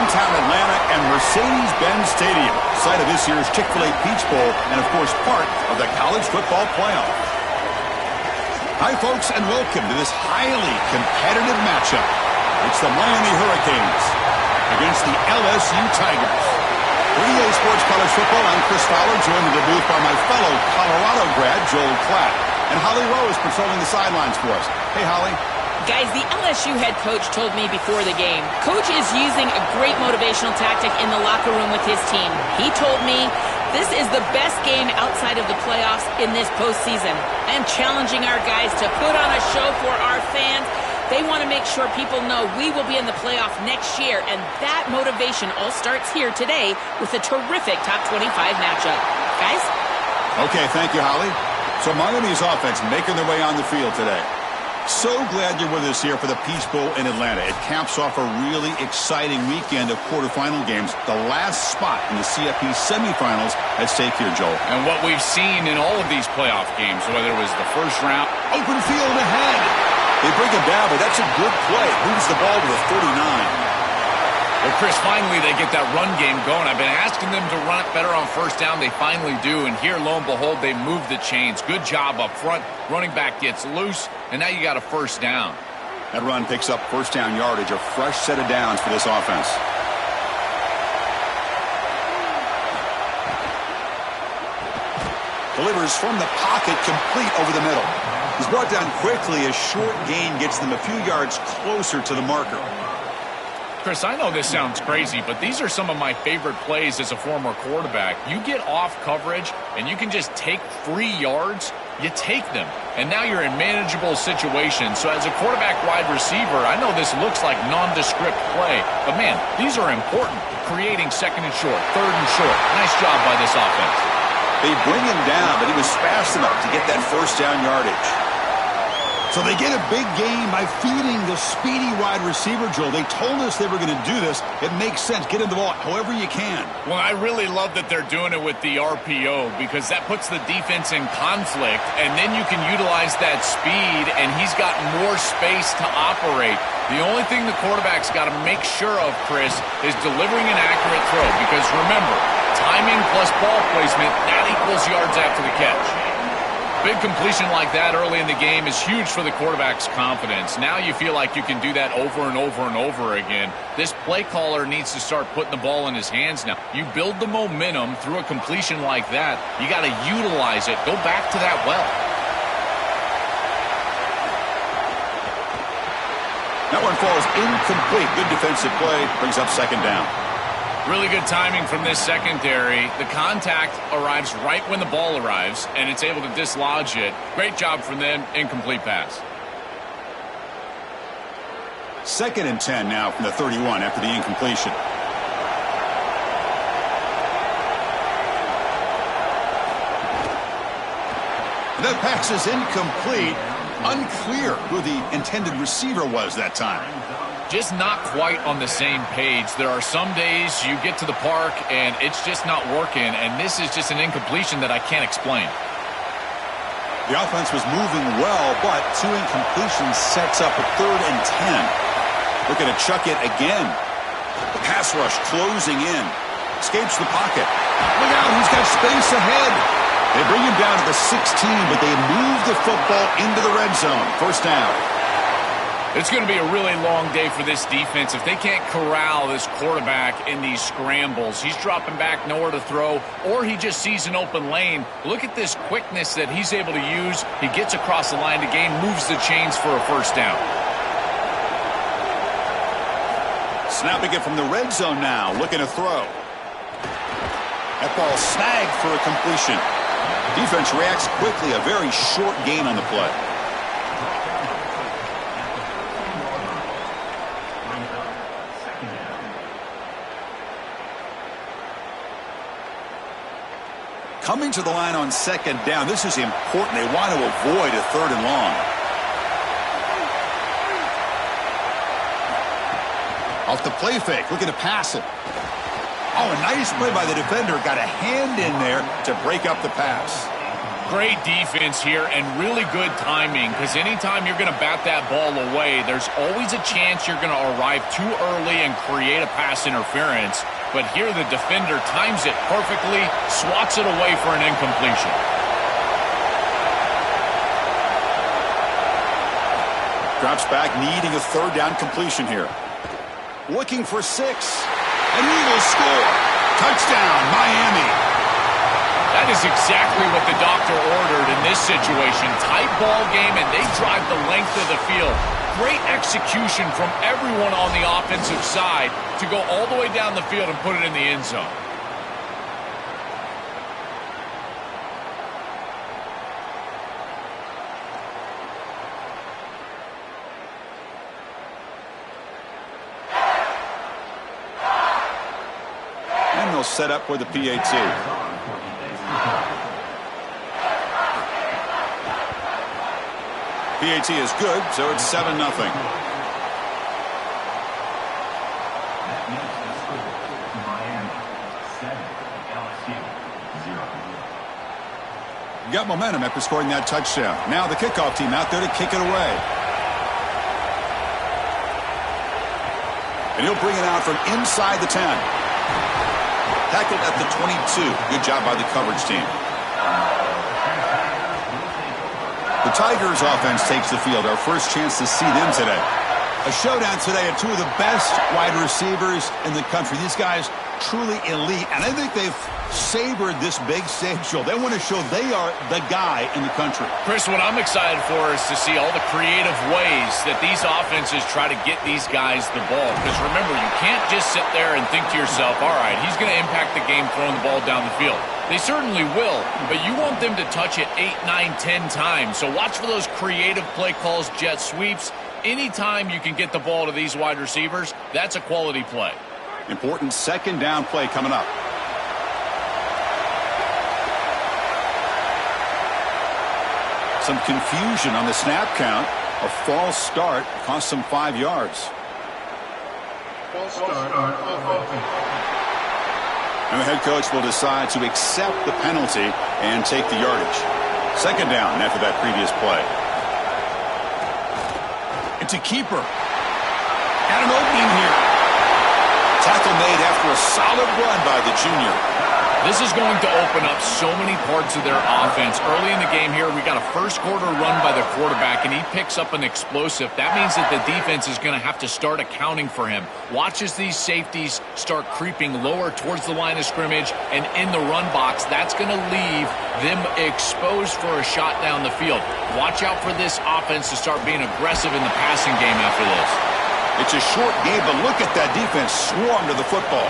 downtown Atlanta and Mercedes-Benz Stadium, site of this year's Chick-fil-A Peach Bowl and, of course, part of the college football playoff. Hi, folks, and welcome to this highly competitive matchup. It's the Miami Hurricanes against the LSU Tigers. For EA Sports College Football, I'm Chris Fowler, joined in the booth by my fellow Colorado grad, Joel Klatt, and Holly Rose patrolling the sidelines for us. Hey, Holly. Guys, the LSU head coach told me before the game, Coach is using a great motivational tactic in the locker room with his team. He told me this is the best game outside of the playoffs in this postseason. I am challenging our guys to put on a show for our fans. They want to make sure people know we will be in the playoff next year, and that motivation all starts here today with a terrific top 25 matchup. Guys? Okay, thank you, Holly. So Miami's offense making their way on the field today. So glad you're with us here for the Peach Bowl in Atlanta. It caps off a really exciting weekend of quarterfinal games. The last spot in the CFP semifinals at stake here, Joel. And what we've seen in all of these playoff games, whether it was the first round. Open field ahead. They bring him down, but that's a good play. Moves the ball to the 39. Well, Chris, finally they get that run game going. I've been asking them to run it better on first down. They finally do, and here, lo and behold, they move the chains. Good job up front. Running back gets loose, and now you got a first down. That run picks up first down yardage, a fresh set of downs for this offense. Delivers from the pocket, complete over the middle. He's brought down quickly. A short gain gets them a few yards closer to the marker. Chris, I know this sounds crazy, but these are some of my favorite plays as a former quarterback. You get off coverage, and you can just take free yards. You take them, and now you're in manageable situations. So as a quarterback wide receiver, I know this looks like nondescript play, but, man, these are important. Creating second and short, third and short. Nice job by this offense. They bring him down, but he was fast enough to get that first down yardage. So they get a big gain by feeding the speedy wide receiver, Joel. They told us they were going to do this. It makes sense. Get him the ball however you can. Well, I really love that they're doing it with the RPO because that puts the defense in conflict, and then you can utilize that speed, and he's got more space to operate. The only thing the quarterback's got to make sure of, Chris, is delivering an accurate throw because, remember, timing plus ball placement, that equals yards after the catch. Big completion like that early in the game is huge for the quarterback's confidence. Now you feel like you can do that over and over and over again. This play caller needs to start putting the ball in his hands now. You build the momentum through a completion like that. You got to utilize it. Go back to that well. That one falls incomplete. Good defensive play. Brings up second down. Really good timing from this secondary. The contact arrives right when the ball arrives, and it's able to dislodge it. Great job from them. Incomplete pass. 2nd and 10 now from the 31 after the incompletion. That pass is incomplete. Unclear who the intended receiver was that time. Just not quite on the same page. There are some days you get to the park and it's just not working, and this is just an incompletion that I can't explain. The offense was moving well, but 2 incompletions sets up a 3rd and 10. Looking to chuck it again. The pass rush closing in. Escapes the pocket. Look out, he's got space ahead. They bring him down to the 16, but they move the football into the red zone. First down. It's going to be a really long day for this defense if they can't corral this quarterback in these scrambles. He's dropping back, nowhere to throw, or he just sees an open lane. Look at this quickness that he's able to use. He gets across the line to gain, moves the chains for a first down. Snapping it from the red zone now, looking to throw. That ball snagged for a completion. Defense reacts quickly, a very short gain on the play. Coming to the line on 2nd down. This is important. They want to avoid a 3rd and long. Off the play fake, looking to pass it. Oh, a nice play by the defender. Got a hand in there to break up the pass. Great defense here and really good timing, because anytime you're going to bat that ball away, there's always a chance you're going to arrive too early and create a pass interference. But here the defender times it perfectly, swats it away for an incompletion. Drops back, needing a third down completion here. Looking for 6. And Eagles score. Touchdown, Miami. That is exactly what the doctor ordered in this situation. Tight ball game, and they drive the length of the field. Great execution from everyone on the offensive side to go all the way down the field and put it in the end zone. And they'll set up for the PAT. PAT is good, so it's 7-0. Got momentum after scoring that touchdown. Now the kickoff team out there to kick it away. And he'll bring it out from inside the 10. Tackled at the 22. Good job by the coverage team. The Tigers offense takes the field. Our first chance to see them today. A showdown today of 2 of the best wide receivers in the country. These guys truly elite, and I think they've savored this big stage show. They want to show they are the guy in the country. Chris, what I'm excited for is to see all the creative ways that these offenses try to get these guys the ball. Because remember, you can't just sit there and think to yourself, all right, he's going to impact the game throwing the ball down the field. They certainly will, but you want them to touch it 8, 9, 10 times. So watch for those creative play calls, jet sweeps. Anytime you can get the ball to these wide receivers, that's a quality play. Important second down play coming up. Some confusion on the snap count. A false start cost them 5 yards. False start on offense. And the head coach will decide to accept the penalty and take the yardage. Second down after that previous play. It's a keeper. Got an opening here. Tackle made after a solid run by the junior. This is going to open up so many parts of their offense. Early in the game here, we got a first quarter run by the quarterback, and he picks up an explosive. That means that the defense is going to have to start accounting for him. Watch as these safeties start creeping lower towards the line of scrimmage and in the run box. That's going to leave them exposed for a shot down the field. Watch out for this offense to start being aggressive in the passing game after this. It's a short game, but look at that defense swarm to the football.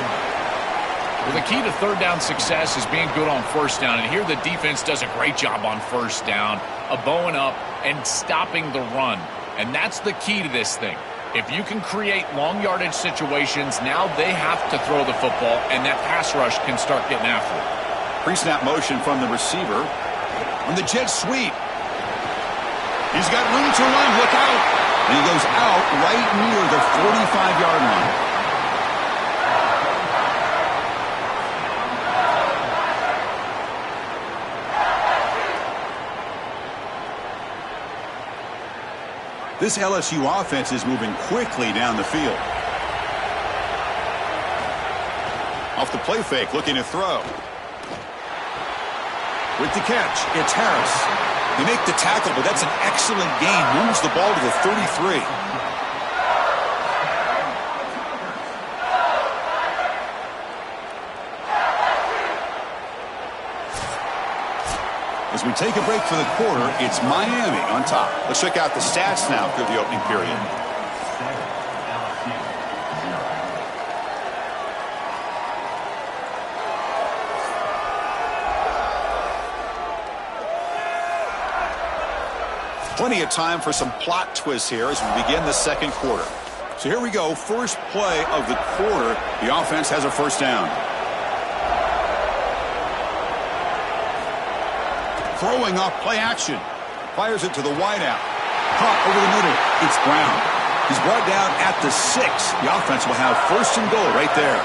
Well, the key to third down success is being good on first down. And here the defense does a great job on first down, bowing up and stopping the run. And that's the key to this thing. If you can create long yardage situations, now they have to throw the football, and that pass rush can start getting after it. Pre-snap motion from the receiver. On the jet sweep. He's got room to run. Look out. And he goes out right near the 45-yard line. This LSU offense is moving quickly down the field. Off the play fake, looking to throw. With the catch, it's Harris. They make the tackle, but that's an excellent gain. Moves the ball to the 33. As we take a break for the quarter, it's Miami on top. Let's check out the stats now through the opening period. Plenty of time for some plot twists here as we begin the second quarter. So here we go. First play of the quarter. The offense has a first down. Throwing off play action. Fires it to the wideout. Caught over the middle. It's Brown. He's brought down at the 6. The offense will have first and goal right there.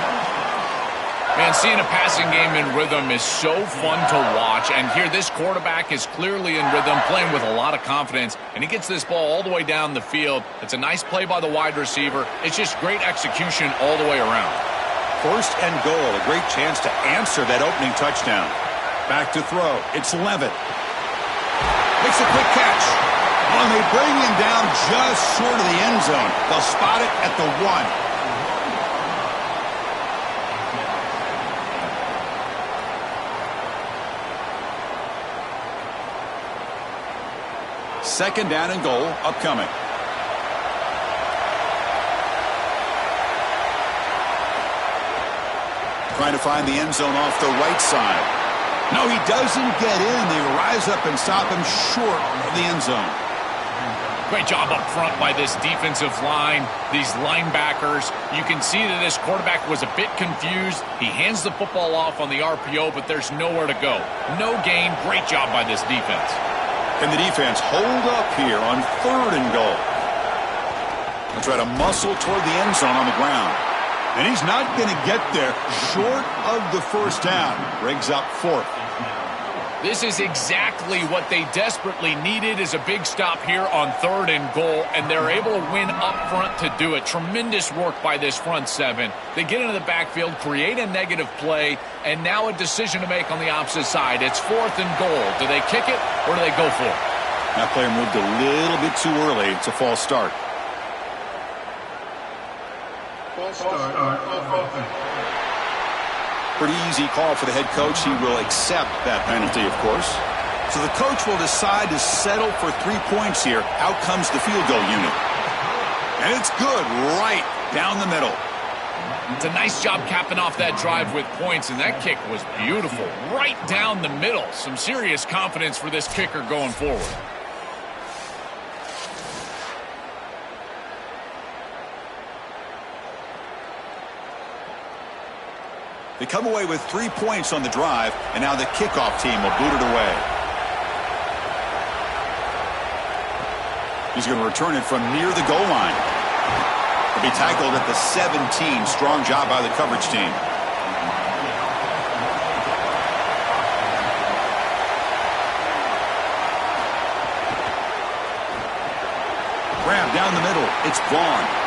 Man, seeing a passing game in rhythm is so fun to watch. And here, this quarterback is clearly in rhythm, playing with a lot of confidence. And he gets this ball all the way down the field. It's a nice play by the wide receiver. It's just great execution all the way around. First and goal, a great chance to answer that opening touchdown. Back to throw. It's Levitt. Makes a quick catch. And they bring him down just short of the end zone. They'll spot it at the 1. Second down and goal upcoming. Trying to find the end zone off the right side. No, he doesn't get in. They rise up and stop him short of the end zone. Great job up front by this defensive line, these linebackers. You can see that this quarterback was a bit confused. He hands the football off on the RPO, but there's nowhere to go. No gain. Great job by this defense. Can the defense hold up here on third and goal? They'll try to muscle toward the end zone on the ground. And he's not going to get there short of the first down. Brings up fourth. This is exactly what they desperately needed, is a big stop here on third and goal, and they're able to win up front to do it. Tremendous work by this front seven. They get into the backfield, create a negative play, and now a decision to make on the opposite side. It's fourth and goal. Do they kick it or do they go for it? That player moved a little bit too early. It's a false start. False start of offense. Pretty easy call for the head coach. He will accept that penalty, of course. So the coach will decide to settle for 3 points here. Out comes the field goal unit. And it's good right down the middle. It's a nice job capping off that drive with points, and that kick was beautiful. Right down the middle. Some serious confidence for this kicker going forward. They come away with 3 points on the drive, and now the kickoff team will boot it away. He's going to return it from near the goal line. He'll be tackled at the 17. Strong job by the coverage team. Grab down the middle. It's Vaughn.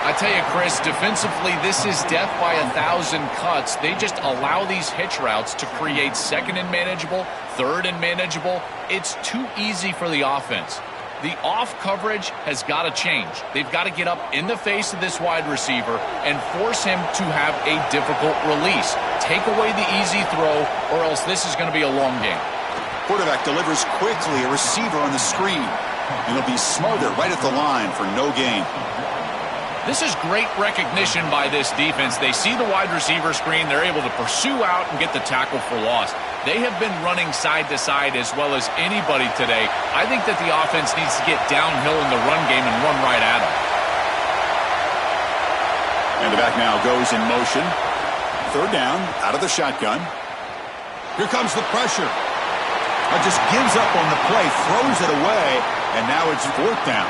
I tell you, Chris, defensively, this is death by 1,000 cuts. They just allow these hitch routes to create second and manageable, third and manageable. It's too easy for the offense. The off coverage has got to change. They've got to get up in the face of this wide receiver and force him to have a difficult release. Take away the easy throw, or else this is going to be a long game. Quarterback delivers quickly, a receiver on the screen. And he'll be smothered right at the line for no gain. This is great recognition by this defense. They see the wide receiver screen. They're able to pursue out and get the tackle for loss. They have been running side to side as well as anybody today. I think that the offense needs to get downhill in the run game and run right at them. And the back now goes in motion. Third down, out of the shotgun. Here comes the pressure. Just gives up on the play, throws it away, and now it's fourth down.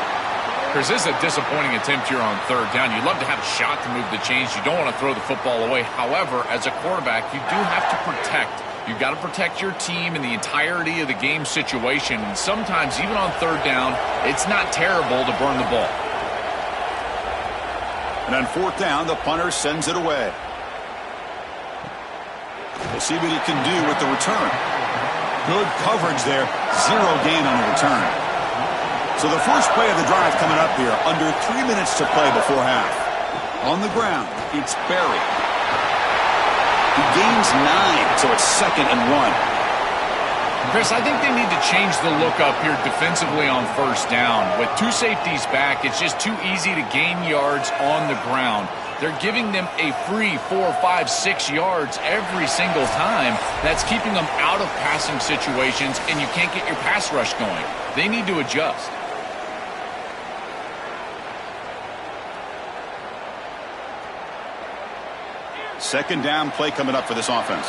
Chris, this is a disappointing attempt here on third down. You'd love to have a shot to move the chains. You don't want to throw the football away. However, as a quarterback, you do have to protect. You've got to protect your team in the entirety of the game situation. And sometimes, even on third down, it's not terrible to burn the ball. And on fourth down, the punter sends it away. We'll see what he can do with the return. Good coverage there. Zero gain on the return. So the first play of the drive coming up here. Under 3 minutes to play before half. On the ground, it's Berry. He gains 9, so it's 2nd and 1. Chris, I think they need to change the look up here defensively on first down. With two safeties back, it's just too easy to gain yards on the ground. They're giving them a free 4, 5, 6 yards every single time. That's keeping them out of passing situations, and you can't get your pass rush going. They need to adjust. Second down play coming up for this offense.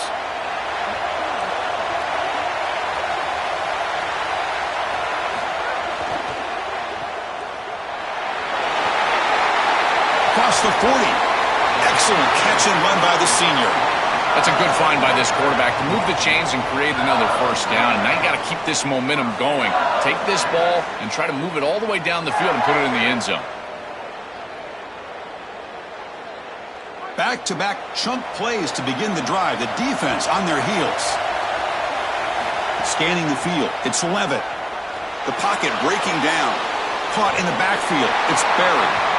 Across the 40. Excellent catch and run by the senior. That's a good find by this quarterback to move the chains and create another first down. And now you got to keep this momentum going. Take this ball and try to move it all the way down the field and put it in the end zone. Back-to-back chunk plays to begin the drive. The defense on their heels. Scanning the field. It's Levitt. The pocket breaking down. Caught in the backfield. It's Berry.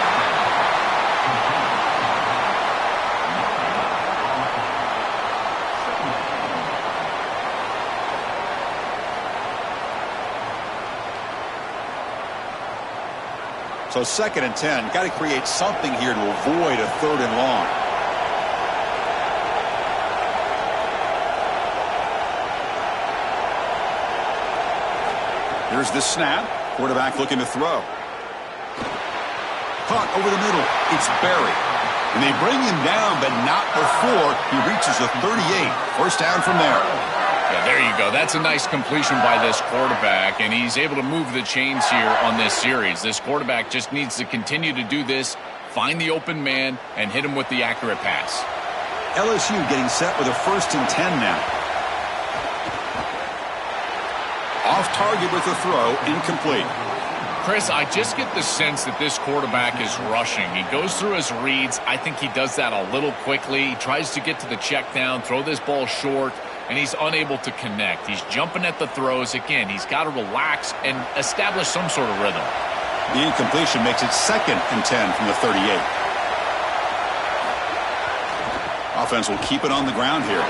So 2nd and 10. Got to create something here to avoid a 3rd and long. Here's the snap. Quarterback looking to throw. Caught over the middle. It's Berry. And they bring him down, but not before he reaches the 38. First down from there. Yeah, there you go. That's a nice completion by this quarterback, and he's able to move the chains here on this series. This quarterback just needs to continue to do this, find the open man, and hit him with the accurate pass. LSU getting set with a 1st and 10 now. Off target with the throw, incomplete. Chris, I just get the sense that this quarterback is rushing. He goes through his reads. I think he does that a little quickly. He tries to get to the check down, throw this ball short, and he's unable to connect. He's jumping at the throws. Again, he's got to relax and establish some sort of rhythm. The incompletion makes it 2nd and 10 from the 38. Offense will keep it on the ground here.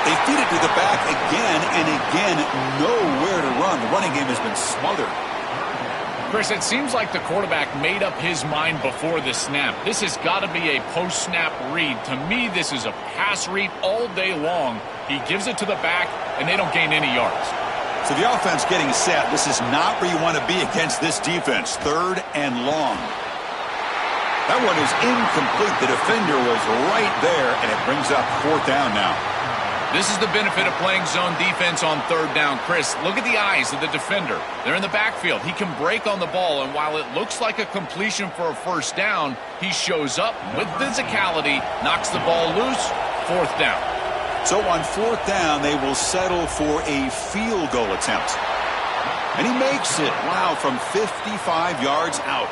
They feed it to the back again and again. Nowhere to run. The running game has been smothered. Chris, it seems like the quarterback made up his mind before the snap. This has got to be a post-snap read. To me, this is a pass read all day long. He gives it to the back, and they don't gain any yards. So the offense getting set. This is not where you want to be against this defense. 3rd and long. That one is incomplete. The defender was right there, and it brings up 4th down now. This is the benefit of playing zone defense on 3rd down. Chris, look at the eyes of the defender. They're in the backfield. He can break on the ball, and while it looks like a completion for a first down, he shows up with physicality, knocks the ball loose, 4th down. So on 4th down, they will settle for a field goal attempt. And he makes it, wow, from 55 yards out.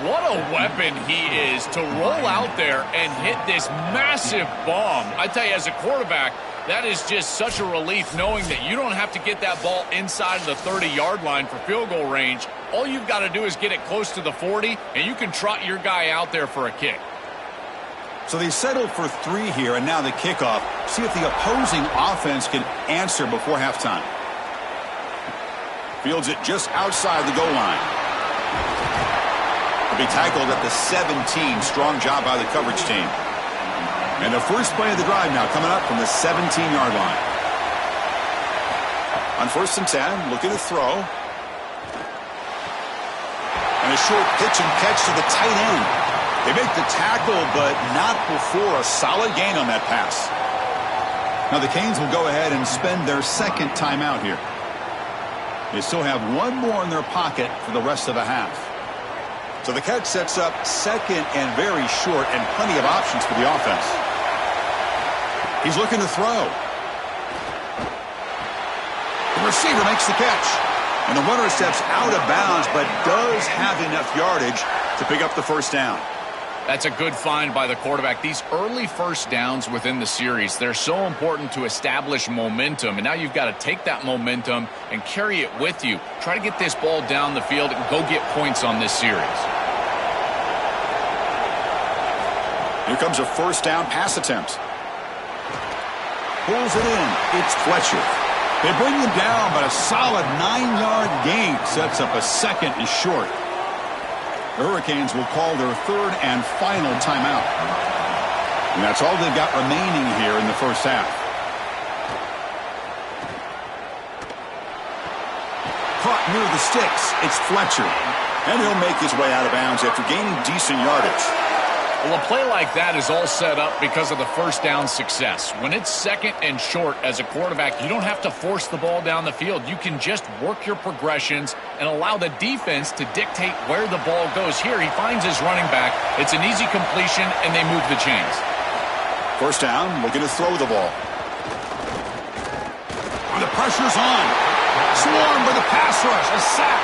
What a weapon he is to roll out there and hit this massive bomb. I tell you, as a quarterback, that is just such a relief knowing that you don't have to get that ball inside of the 30-yard line for field goal range. All you've got to do is get it close to the 40, and you can trot your guy out there for a kick. So they settled for 3 here, and now the kickoff. See if the opposing offense can answer before halftime. Fields it just outside the goal line. He'll be tackled at the 17. Strong job by the coverage team. And the first play of the drive now coming up from the 17-yard line. On 1st and 10, looking to throw. And a short pitch and catch to the tight end. They make the tackle, but not before a solid gain on that pass. Now the Canes will go ahead and spend their 2nd timeout here. They still have 1 more in their pocket for the rest of the half. So the catch sets up 2nd and very short, and plenty of options for the offense. He's looking to throw. The receiver makes the catch. And the runner steps out of bounds, but does have enough yardage to pick up the first down. That's a good find by the quarterback. These early first downs within the series, they're so important to establish momentum. And now you've got to take that momentum and carry it with you. Try to get this ball down the field and go get points on this series. Here comes a first down pass attempt. Pulls it in. It's Fletcher. They bring him down, but a solid 9-yard gain sets up a 2nd and short. The Hurricanes will call their 3rd and final timeout. And that's all they've got remaining here in the first half. Caught near the sticks. It's Fletcher. And he'll make his way out of bounds after gaining decent yardage. Well, a play like that is all set up because of the first down success. When it's 2nd and short as a quarterback, you don't have to force the ball down the field. You can just work your progressions and allow the defense to dictate where the ball goes. Here, he finds his running back. It's an easy completion, and they move the chains. First down, looking to throw the ball. pressure's on. Swarmed by the pass rush. A sack.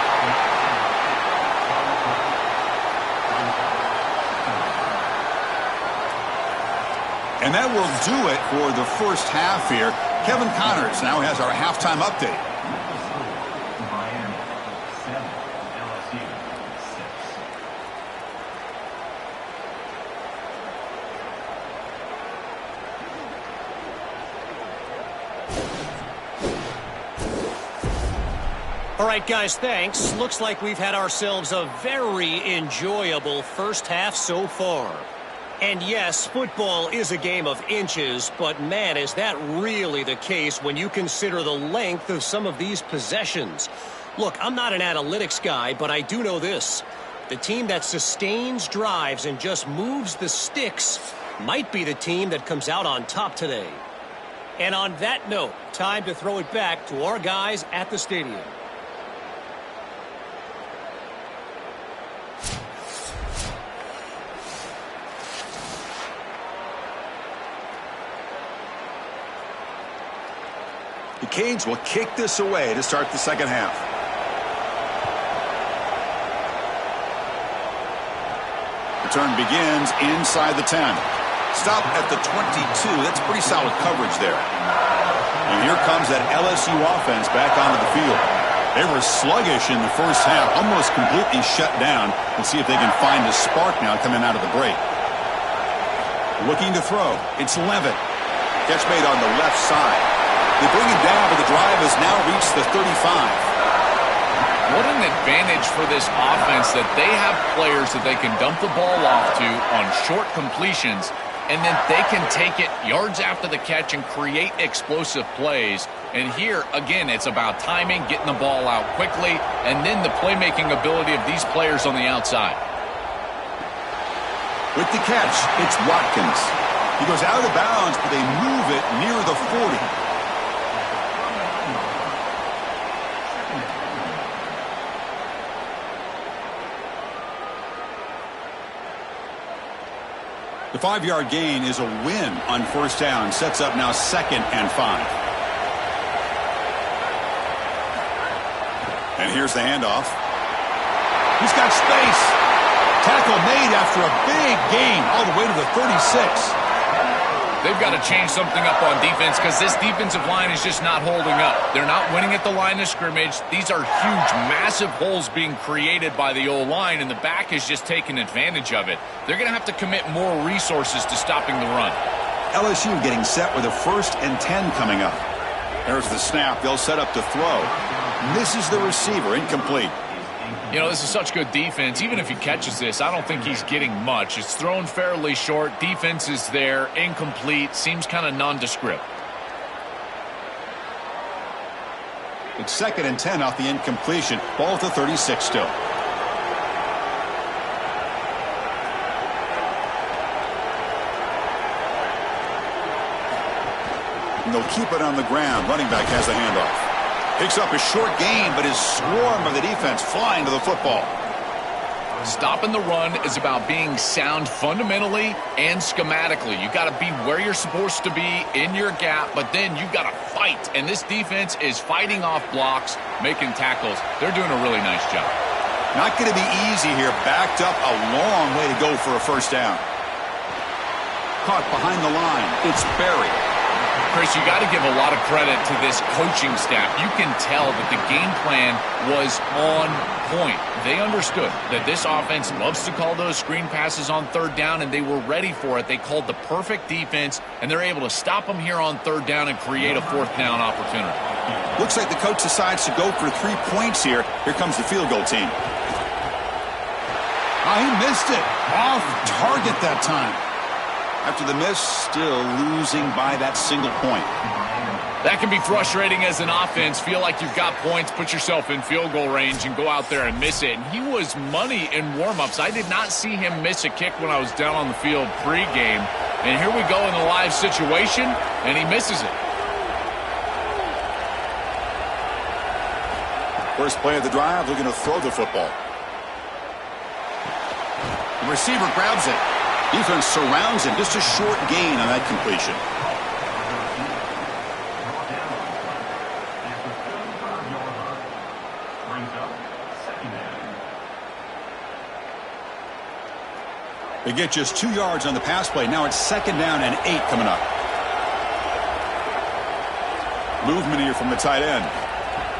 And that will do it for the first half here. Kevin Connors now has our halftime update. Miami 7, LSU 6. All right, guys, thanks. Looks like we've had ourselves a very enjoyable first half so far. And yes, football is a game of inches, but man, is that really the case when you consider the length of some of these possessions. Look, I'm not an analytics guy, but I do know this. The team that sustains drives and just moves the sticks might be the team that comes out on top today. And on that note, time to throw it back to our guys at the stadium. The Canes will kick this away to start the second half. Return begins inside the 10. Stop at the 22. That's pretty solid coverage there. And here comes that LSU offense back onto the field. They were sluggish in the first half, almost completely shut down. Let's see if they can find a spark now coming out of the break. Looking to throw. It's Levitt. Catch made on the left side. They bring him down, but the drive has now reached the 35. What an advantage for this offense that they have players that they can dump the ball off to on short completions, and then they can take it yards after the catch and create explosive plays. And here, again, it's about timing, getting the ball out quickly, and then the playmaking ability of these players on the outside. With the catch, it's Watkins. He goes out of bounds, but they move it near the 40. The 5-yard gain is a win on first down. Sets up now 2nd and 5. And here's the handoff. He's got space. Tackle made after a big gain all the way to the 36. They've got to change something up on defense because this defensive line is just not holding up. They're not winning at the line of scrimmage. These are huge, massive holes being created by the O-line, and the back is just taking advantage of it. They're going to have to commit more resources to stopping the run. LSU getting set with a 1st and 10 coming up. There's the snap. They'll set up to throw. Misses the receiver. Incomplete. You know, this is such good defense. Even if he catches this, I don't think he's getting much. It's thrown fairly short. Defense is there. Incomplete. Seems kind of nondescript. It's 2nd and 10 off the incompletion. Ball at the 36 still. And they'll keep it on the ground. Running back has the handoff. Picks up a short gain, but is swarmed by the defense flying to the football. Stopping the run is about being sound fundamentally and schematically. You got to be where you're supposed to be in your gap, but then you got to fight. And this defense is fighting off blocks, making tackles. They're doing a really nice job. Not going to be easy here. Backed up a long way to go for a first down. Caught behind the line. It's Berry. Chris, you got to give a lot of credit to this coaching staff. You can tell that the game plan was on point. They understood that this offense loves to call those screen passes on 3rd down, and they were ready for it. They called the perfect defense, and they're able to stop them here on 3rd down and create a 4th down opportunity. Looks like the coach decides to go for 3 points here. Here comes the field goal team. Oh, he missed it. Off target that time. After the miss, still losing by that single point. That can be frustrating as an offense. Feel like you've got points, put yourself in field goal range, and go out there and miss it. And he was money in warm-ups. I did not see him miss a kick when I was down on the field pregame. And here we go in the live situation, and he misses it. First play of the drive, looking to throw the football. The receiver grabs it. Defense surrounds him. Just a short gain on that completion. brings up second down. They get just 2 yards on the pass play. Now it's 2nd down and 8 coming up. Movement here from the tight end.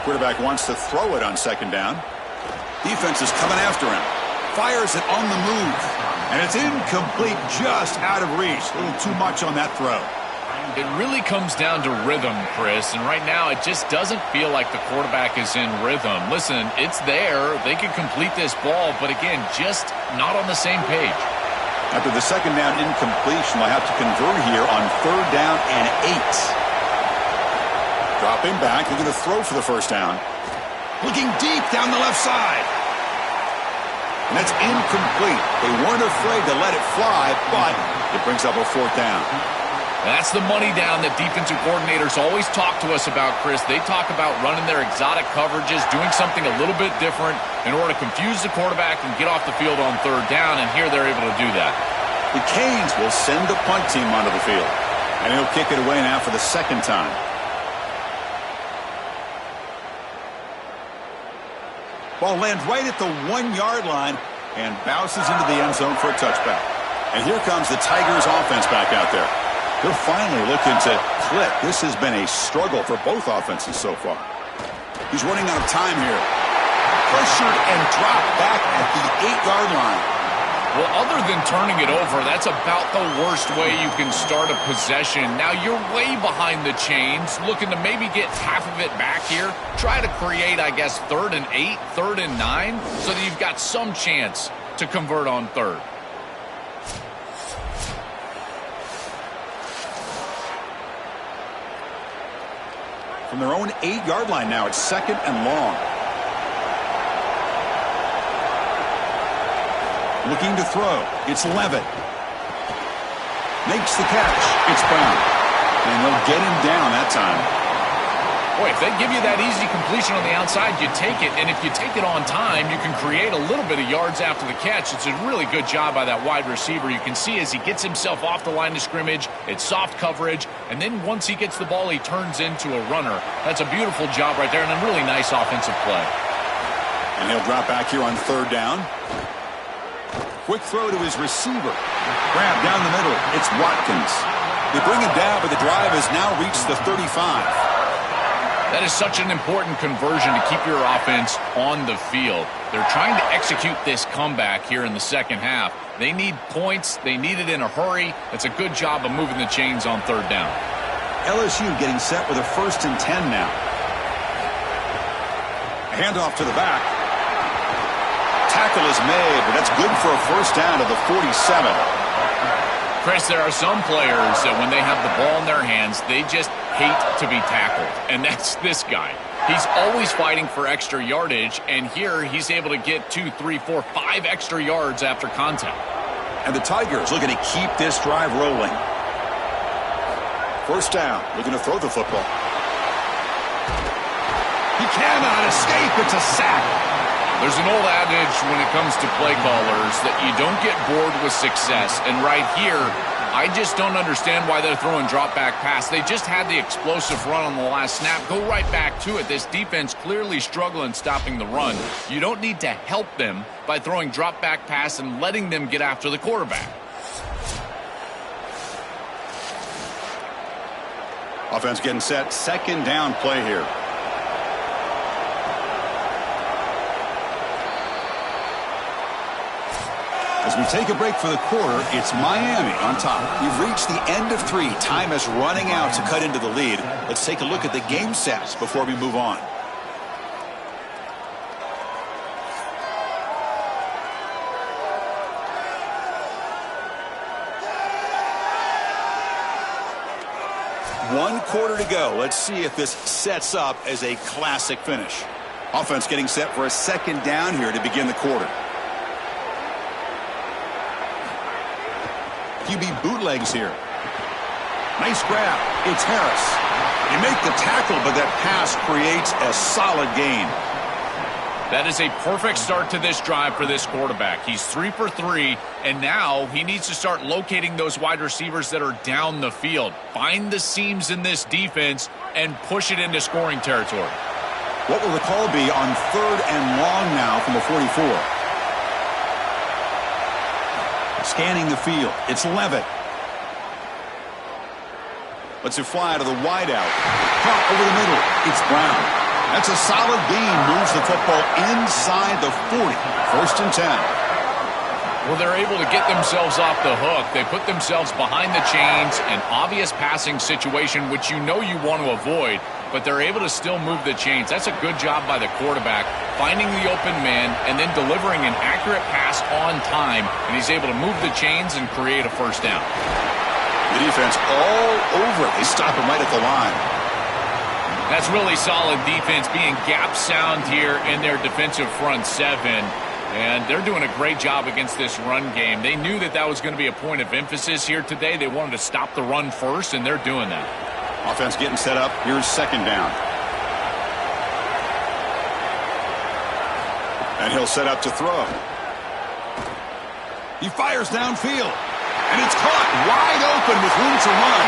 Quarterback wants to throw it on 2nd down. Defense is coming after him. Fires it on the move. And it's incomplete, just out of reach. A little too much on that throw. It really comes down to rhythm, Chris, and right now it just doesn't feel like the quarterback is in rhythm. Listen, it's there. They can complete this ball, but again, just not on the same page. After the 2nd down incompletion, they'll have to convert here on 3rd down and 8. Dropping back, they're going to throw for the 1st down. Looking deep down the left side. And that's incomplete. They weren't afraid to let it fly, but it brings up a 4th down. That's the money down that defensive coordinators always talk to us about, Chris. They talk about running their exotic coverages, doing something a little bit different in order to confuse the quarterback and get off the field on 3rd down, and here they're able to do that. The Canes will send the punt team onto the field, and he'll kick it away now for the 2nd time. Ball lands right at the 1-yard line and bounces into the end zone for a touchback. And here comes the Tigers offense back out there. They're finally looking to click. This has been a struggle for both offenses so far. He's running out of time here. Pressured and dropped back at the 8-yard line. Well, other than turning it over, that's about the worst way you can start a possession. Now, you're way behind the chains, looking to maybe get half of it back here. Try to create, I guess, 3rd and 8, 3rd and 9, so that you've got some chance to convert on 3rd. From their own 8-yard line now, it's 2nd and long. Looking to throw. It's Levitt. Makes the catch. It's Brown. And they'll get him down that time. Boy, if they give you that easy completion on the outside, you take it. And if you take it on time, you can create a little bit of yards after the catch. It's a really good job by that wide receiver. You can see as he gets himself off the line of scrimmage, it's soft coverage. And then once he gets the ball, he turns into a runner. That's a beautiful job right there and a really nice offensive play. And he'll drop back here on 3rd down. Quick throw to his receiver. Grab down the middle. It's Watkins. They bring him down, but the drive has now reached the 35. That is such an important conversion to keep your offense on the field. They're trying to execute this comeback here in the 2nd half. They need points. They need it in a hurry. It's a good job of moving the chains on 3rd down. LSU getting set with a 1st and 10 now. A handoff to the back. Tackle is made, but that's good for a 1st down to the 47. Chris, there are some players that when they have the ball in their hands, they just hate to be tackled. And that's this guy. He's always fighting for extra yardage, and here he's able to get 2, 3, 4, 5 extra yards after contact. And the Tigers looking to keep this drive rolling. 1st down, looking to throw the football. He cannot escape. It's a sack. There's an old adage when it comes to play callers that you don't get bored with success. And right here, I just don't understand why they're throwing drop-back pass. They just had the explosive run on the last snap. Go right back to it. This defense clearly struggling stopping the run. You don't need to help them by throwing drop-back pass and letting them get after the quarterback. Offense getting set. 2nd down play here. As we take a break for the quarter, it's Miami on top. We've reached the end of 3. Time is running out to cut into the lead. Let's take a look at the game sets before we move on. One quarter to go. Let's see if this sets up as a classic finish. Offense getting set for a 2nd down here to begin the quarter. QB bootlegs here. Nice grab. It's Harris. You make the tackle, but that pass creates a solid gain. That is a perfect start to this drive for this quarterback. He's 3 for 3, and now he needs to start locating those wide receivers that are down the field. Find the seams in this defense and push it into scoring territory. What will the call be on 3rd and long now from the 44? Scanning the field. It's Levitt. Lets it fly to the wideout. Caught over the middle. It's Brown. That's a solid gain. Moves the football inside the 40. 1st and 10. Well, they're able to get themselves off the hook. They put themselves behind the chains, an obvious passing situation, which you know you want to avoid, but they're able to still move the chains. That's a good job by the quarterback, finding the open man and then delivering an accurate pass on time, and he's able to move the chains and create a 1st down. The defense all over it. They stop him right at the line. That's really solid defense, being gap sound here in their defensive front 7. And they're doing a great job against this run game. They knew that that was going to be a point of emphasis here today. They wanted to stop the run first, and they're doing that. Offense getting set up. Here's 2nd down. And he'll set up to throw. He fires downfield. And it's caught wide open with room to run.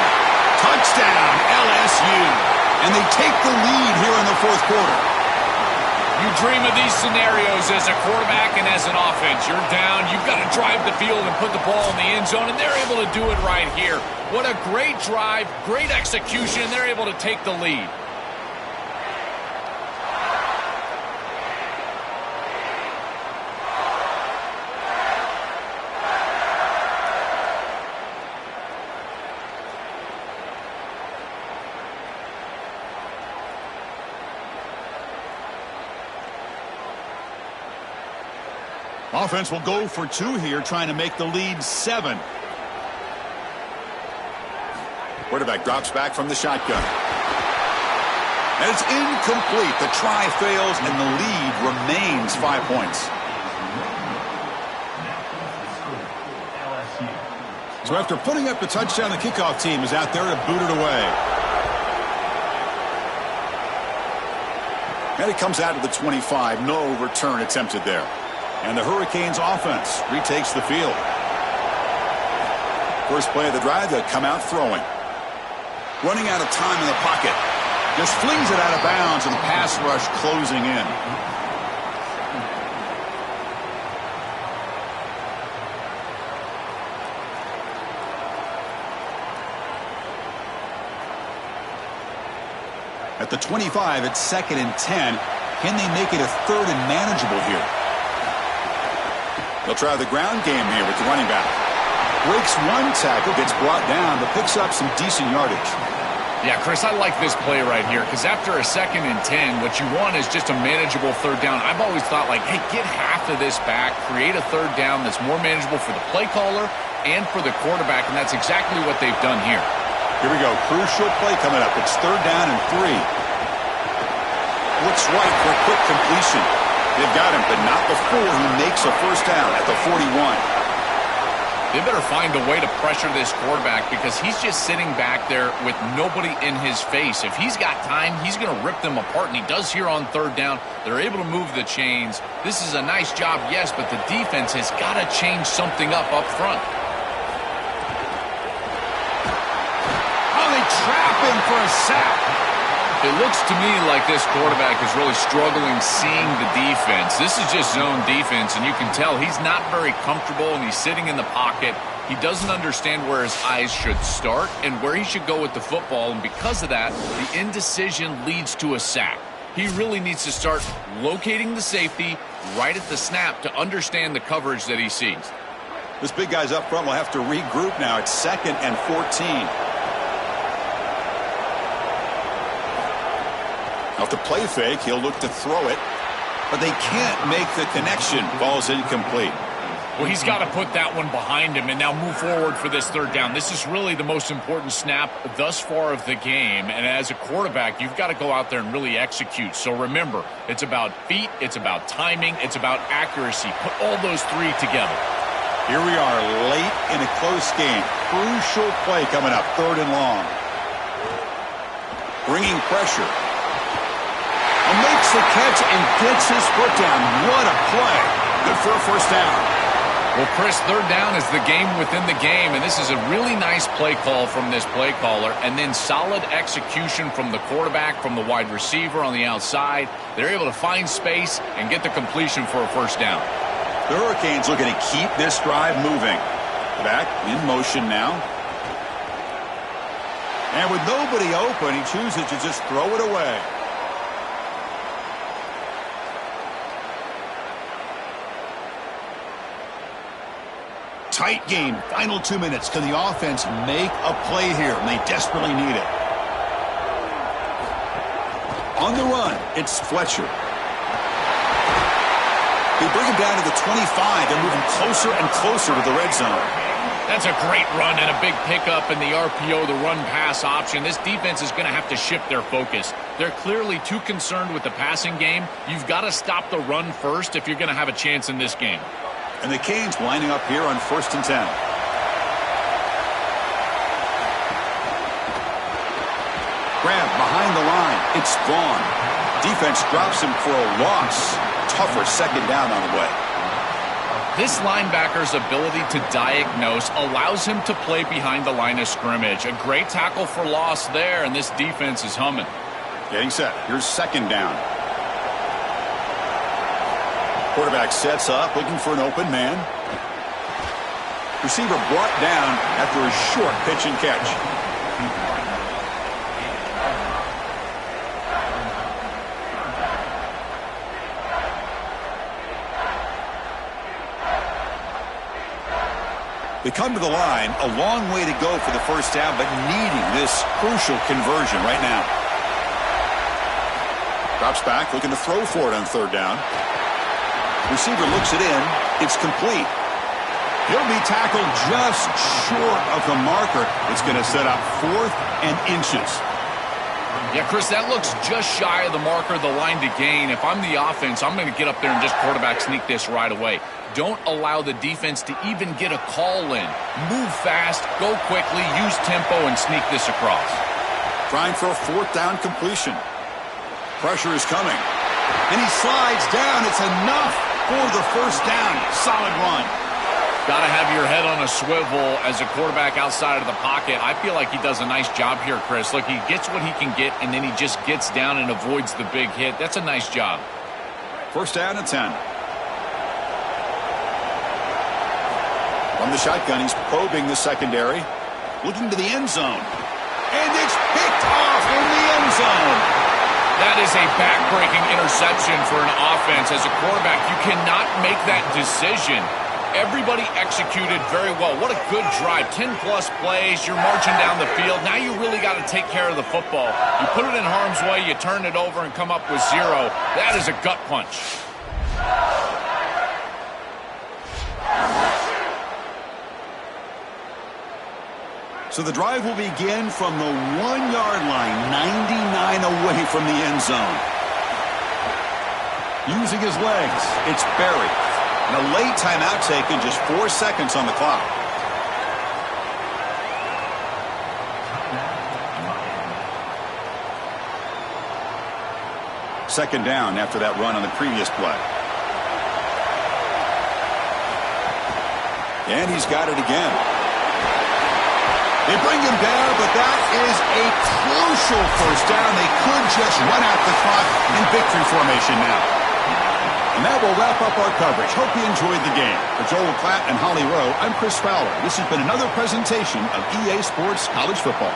Touchdown, LSU. And they take the lead here in the 4th quarter. You dream of these scenarios as a quarterback and as an offense. You're down, you've got to drive the field and put the ball in the end zone, and they're able to do it right here. What a great drive, great execution, and they're able to take the lead. Offense will go for 2 here, trying to make the lead 7. Quarterback drops back from the shotgun. And it's incomplete. The try fails, and the lead remains 5 points. So after putting up the touchdown, the kickoff team is out there to boot it away. And it comes out to the 25. No return attempted there. And the Hurricanes offense retakes the field. First play of the drive, they'll come out throwing. Running out of time in the pocket. Just flings it out of bounds, and the pass rush closing in. At the 25, it's 2nd and 10. Can they make it a 3rd and manageable here? They'll try the ground game here with the running back. Breaks one tackle, gets brought down, but picks up some decent yardage. Yeah, Chris, I like this play right here because after a 2nd and 10, what you want is just a manageable 3rd down. I've always thought, like, hey, get half of this back, create a 3rd down that's more manageable for the play caller and for the quarterback, and that's exactly what they've done here. Here we go. Crucial play coming up. It's 3rd down and 3. Looks right for a quick completion. They've got him, but not before he makes a 1st down at the 41. They better find a way to pressure this quarterback because he's just sitting back there with nobody in his face. If he's got time, he's going to rip them apart, and he does here on 3rd down. They're able to move the chains. This is a nice job, yes, but the defense has got to change something up front. Oh, they trap him for a sack. It looks to me like this quarterback is really struggling seeing the defense. This is just zone defense, and you can tell he's not very comfortable, and he's sitting in the pocket. He doesn't understand where his eyes should start and where he should go with the football, and because of that, the indecision leads to a sack. He really needs to start locating the safety right at the snap to understand the coverage that he sees. This big guy's up front will have to regroup now. It's 2nd and 14. Off the play fake, he'll look to throw it, but they can't make the connection. Ball's incomplete. Well, he's got to put that one behind him and now move forward for this 3rd down. This is really the most important snap thus far of the game, and as a quarterback, you've got to go out there and really execute. So remember, it's about feet, it's about timing, it's about accuracy. Put all those 3 together. Here we are late in a close game. Crucial play coming up, 3rd and long. Bringing pressure. And makes the catch and gets his foot down. What a play. Good for a 1st down. Well, Chris, third down is the game within the game, and this is a really nice play call from this play caller, and then solid execution from the quarterback, from the wide receiver on the outside. They're able to find space and get the completion for a first down. The Hurricanes looking to keep this drive moving. Back in motion now. And with nobody open, he chooses to just throw it away. Tight game. Final 2 minutes. Can the offense make a play here? And they desperately need it. On the run, it's Fletcher. They bring him down to the 25. They're moving closer and closer to the red zone. That's a great run and a big pickup in the RPO, the run-pass option. This defense is going to have to shift their focus. They're clearly too concerned with the passing game. You've got to stop the run first if you're going to have a chance in this game. And the Canes lining up here on 1st and 10. Grab behind the line. It's Vaughn. Defense drops him for a loss. Tougher second down on the way. This linebacker's ability to diagnose allows him to play behind the line of scrimmage. A great tackle for loss there, and this defense is humming. Getting set. Here's second down. Quarterback sets up, looking for an open man. Receiver brought down after a short pitch and catch. They come to the line, a long way to go for the first down, but needing this crucial conversion right now. Drops back, looking to throw for it on third down. Receiver looks it in. It's complete. He'll be tackled just short of the marker. It's going to set up 4th and inches. Yeah, Chris, that looks just shy of the marker, the line to gain. If I'm the offense, I'm going to get up there and just quarterback sneak this right away. Don't allow the defense to even get a call in. Move fast, go quickly, use tempo, and sneak this across. Trying for a 4th down completion. Pressure is coming. And he slides down. It's enough for the first down. Solid run. Got to have your head on a swivel as a quarterback outside of the pocket. I feel like he does a nice job here, Chris. Look, he gets what he can get, and then he just gets down and avoids the big hit. That's a nice job. First down and 10. From the shotgun, he's probing the secondary. Looking to the end zone. And it's picked off in the end zone. That is a back-breaking interception for an offense. As a quarterback, you cannot make that decision. Everybody executed very well. What a good drive. 10-plus plays. You're marching down the field. Now you really got to take care of the football. You put it in harm's way, you turn it over and come up with 0. That is a gut punch. So the drive will begin from the 1-yard line, 99 away from the end zone. Using his legs, it's Berry. And a late timeout taken, just 4 seconds on the clock. Second down after that run on the previous play. And he's got it again. They bring him down, but that is a crucial first down. They could just run out the clock in victory formation now. And that will wrap up our coverage. Hope you enjoyed the game. For Joel Klatt and Holly Rowe, I'm Chris Fowler. This has been another presentation of EA Sports College Football.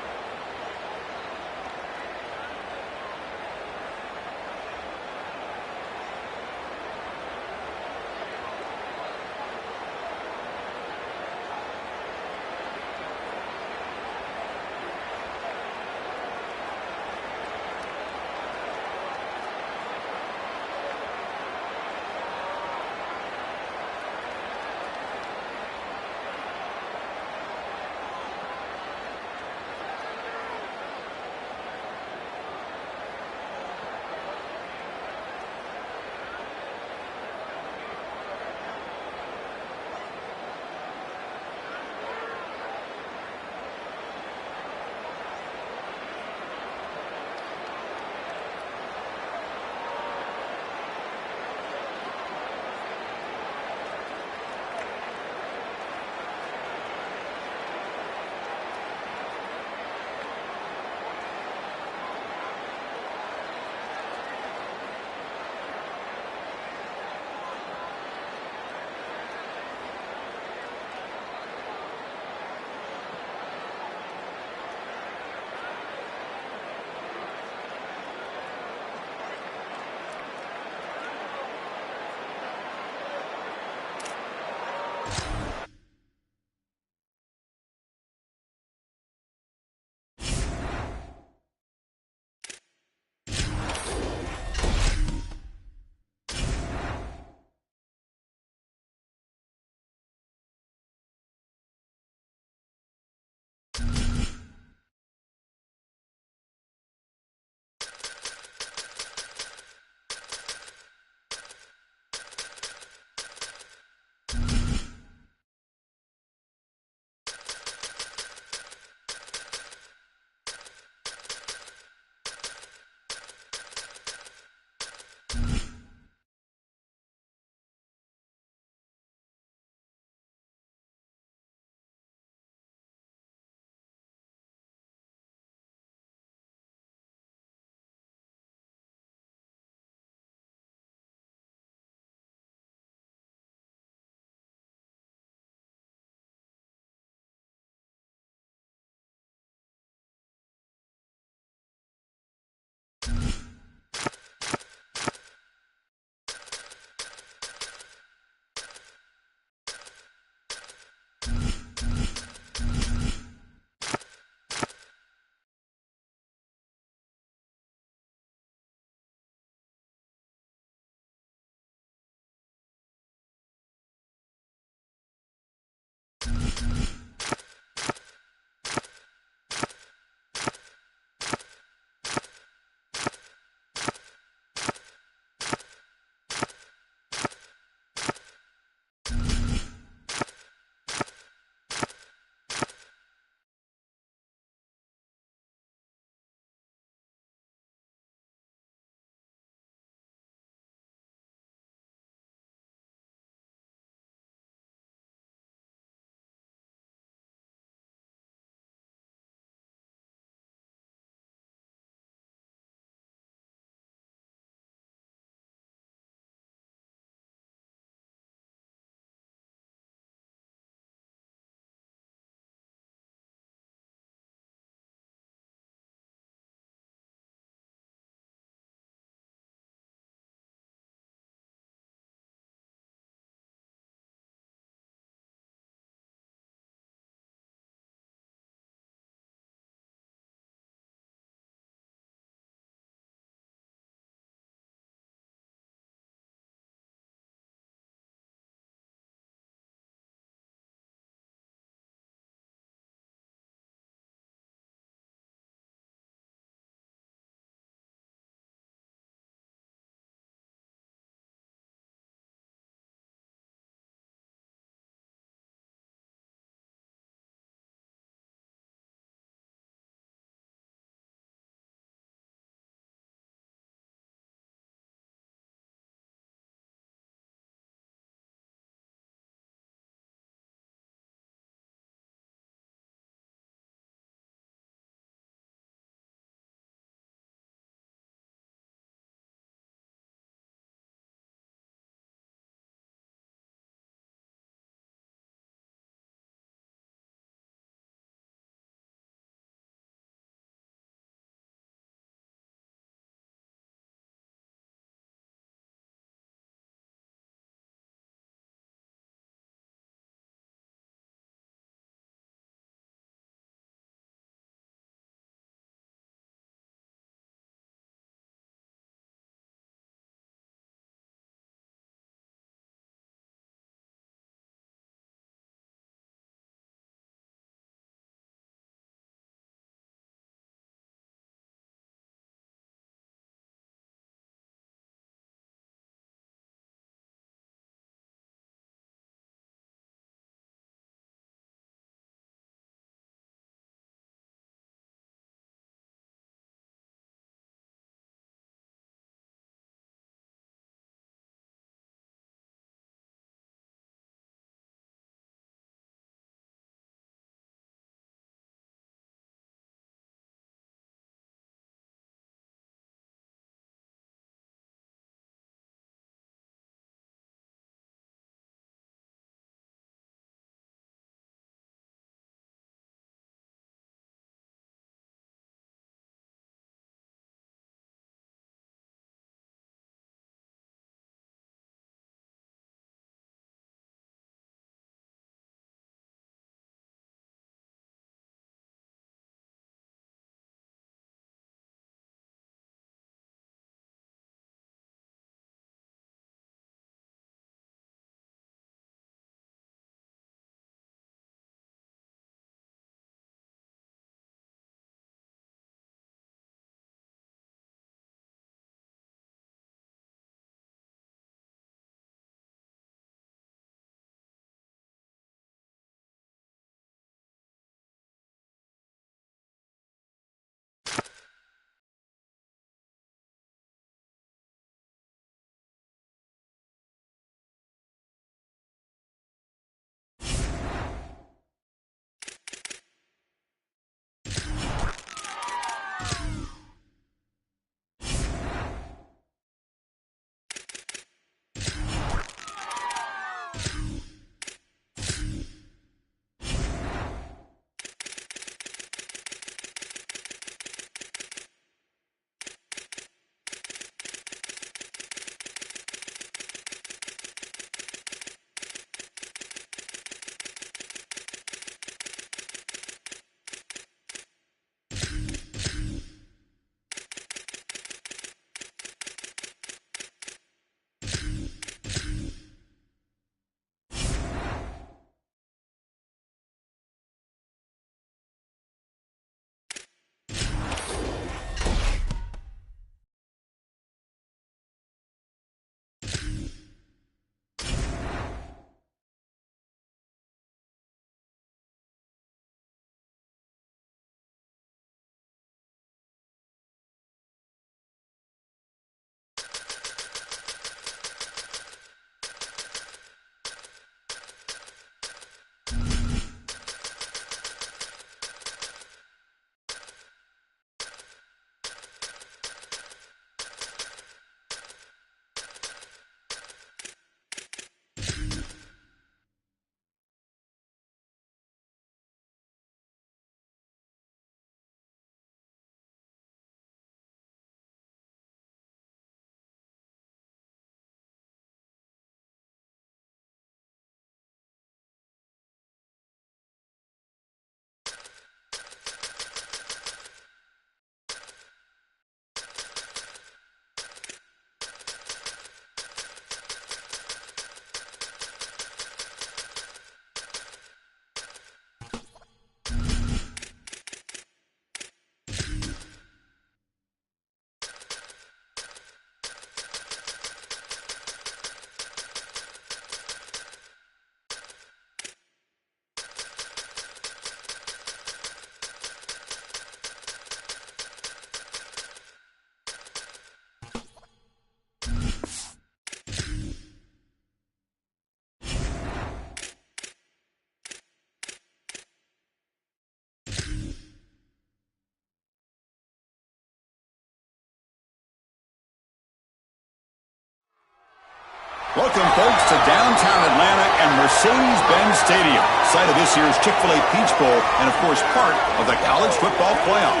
Welcome, folks, to downtown Atlanta and Mercedes-Benz Stadium, site of this year's Chick-fil-A Peach Bowl and, of course, part of the College Football Playoff.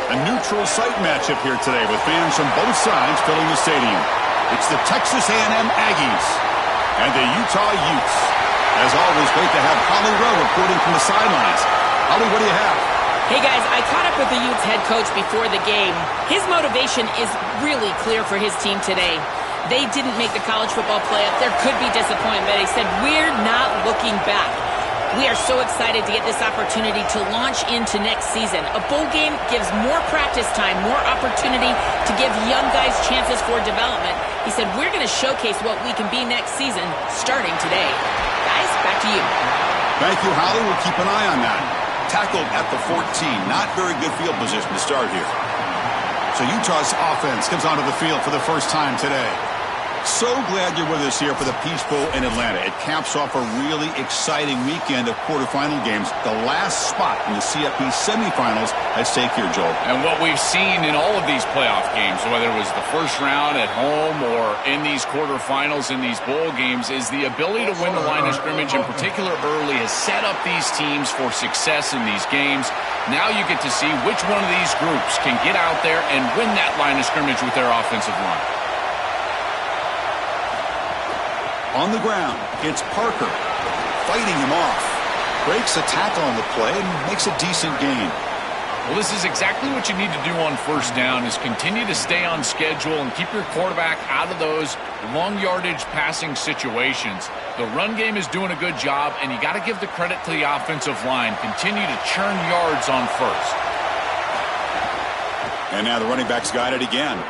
A neutral site matchup here today with fans from both sides filling the stadium. It's the Texas A&M Aggies and the Utah Utes. As always, great to have Holly Rowe reporting from the sidelines. Holly, what do you have? Hey guys, I caught up with the Utes head coach before the game. His motivation is really clear for his team today. They didn't make the college football playoff. There could be disappointment, but he said, we're not looking back. We are so excited to get this opportunity to launch into next season. A bowl game gives more practice time, more opportunity to give young guys chances for development. He said, we're going to showcase what we can be next season starting today. Guys, back to you. Thank you, Holly. We'll keep an eye on that. Tackled at the 14. Not very good field position to start here. So Utah's offense comes onto the field for the first time today. So glad you're with us here for the Peach Bowl in Atlanta. It caps off a really exciting weekend of quarterfinal games. The last spot in the CFP semifinals at stake here, Joel. And what we've seen in all of these playoff games, whether it was the first round at home or in these quarterfinals in these bowl games, is the ability to win the line of scrimmage, in particular early, has set up these teams for success in these games. Now you get to see which one of these groups can get out there and win that line of scrimmage with their offensive line. On the ground, it's Parker fighting him off. Breaks a tackle on the play and makes a decent gain. Well, this is exactly what you need to do on first down, is continue to stay on schedule and keep your quarterback out of those long yardage passing situations. The run game is doing a good job, and you got to give the credit to the offensive line. Continue to churn yards on first. And now the running back's got it again.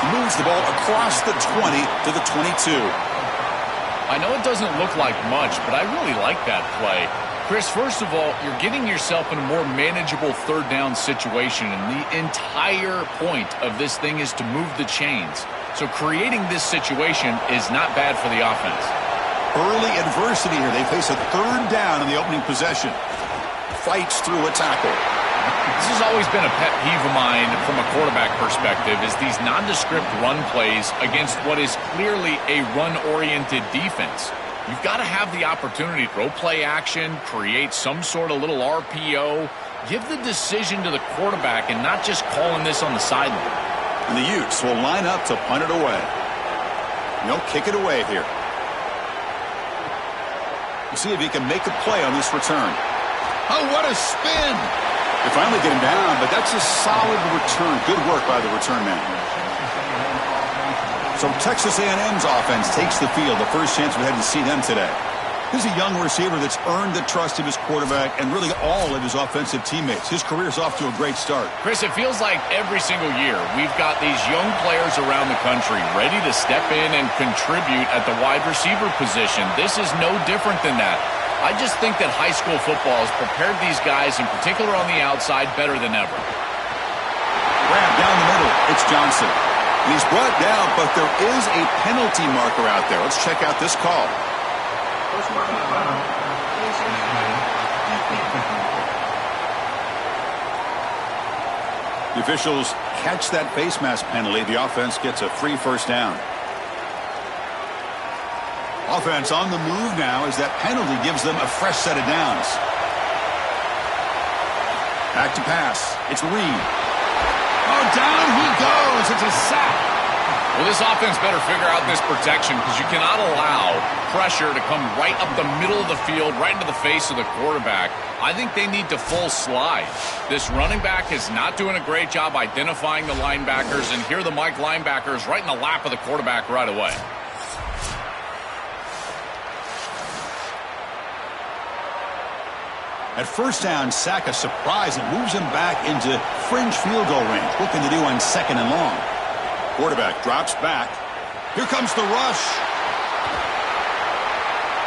Moves the ball across the 20 to the 22. I know it doesn't look like much, but I really like that play. Chris, first of all, you're getting yourself in a more manageable third down situation, and the entire point of this thing is to move the chains. So creating this situation is not bad for the offense. Early adversity here. They face a third down in the opening possession. Fights through a tackle. This has always been a pet peeve of mine from a quarterback perspective, is these nondescript run plays against what is clearly a run-oriented defense. You've got to have the opportunity to throw play action, create some sort of little RPO, give the decision to the quarterback and not just calling this on the sideline. And the Utes will line up to punt it away. They'll kick it away here. We'll see if he can make a play on this return. Oh, what a spin! They finally get him down, but that's a solid return. Good work by the return man. So Texas A&M's offense takes the field. The first chance we had to see them today. He's a young receiver that's earned the trust of his quarterback and really all of his offensive teammates. His career's off to a great start. Chris, it feels like every single year we've got these young players around the country ready to step in and contribute at the wide receiver position. This is no different than that. I just think that high school football has prepared these guys, in particular on the outside, better than ever. Grab down the middle. It's Johnson. And he's brought down, but there is a penalty marker out there. Let's check out this call. The officials catch that face mask penalty. The offense gets a free first down. Offense on the move now as that penalty gives them a fresh set of downs. Back to pass. It's Reed. Oh, down he goes. It's a sack. Well, this offense better figure out this protection, because you cannot allow pressure to come right up the middle of the field, right into the face of the quarterback. I think they need to full slide. This running back is not doing a great job identifying the linebackers, and here are the Mike linebackers right in the lap of the quarterback right away. At first down, sack a surprise and moves him back into fringe field goal range. Looking to do on second and long. Quarterback drops back. Here comes the rush.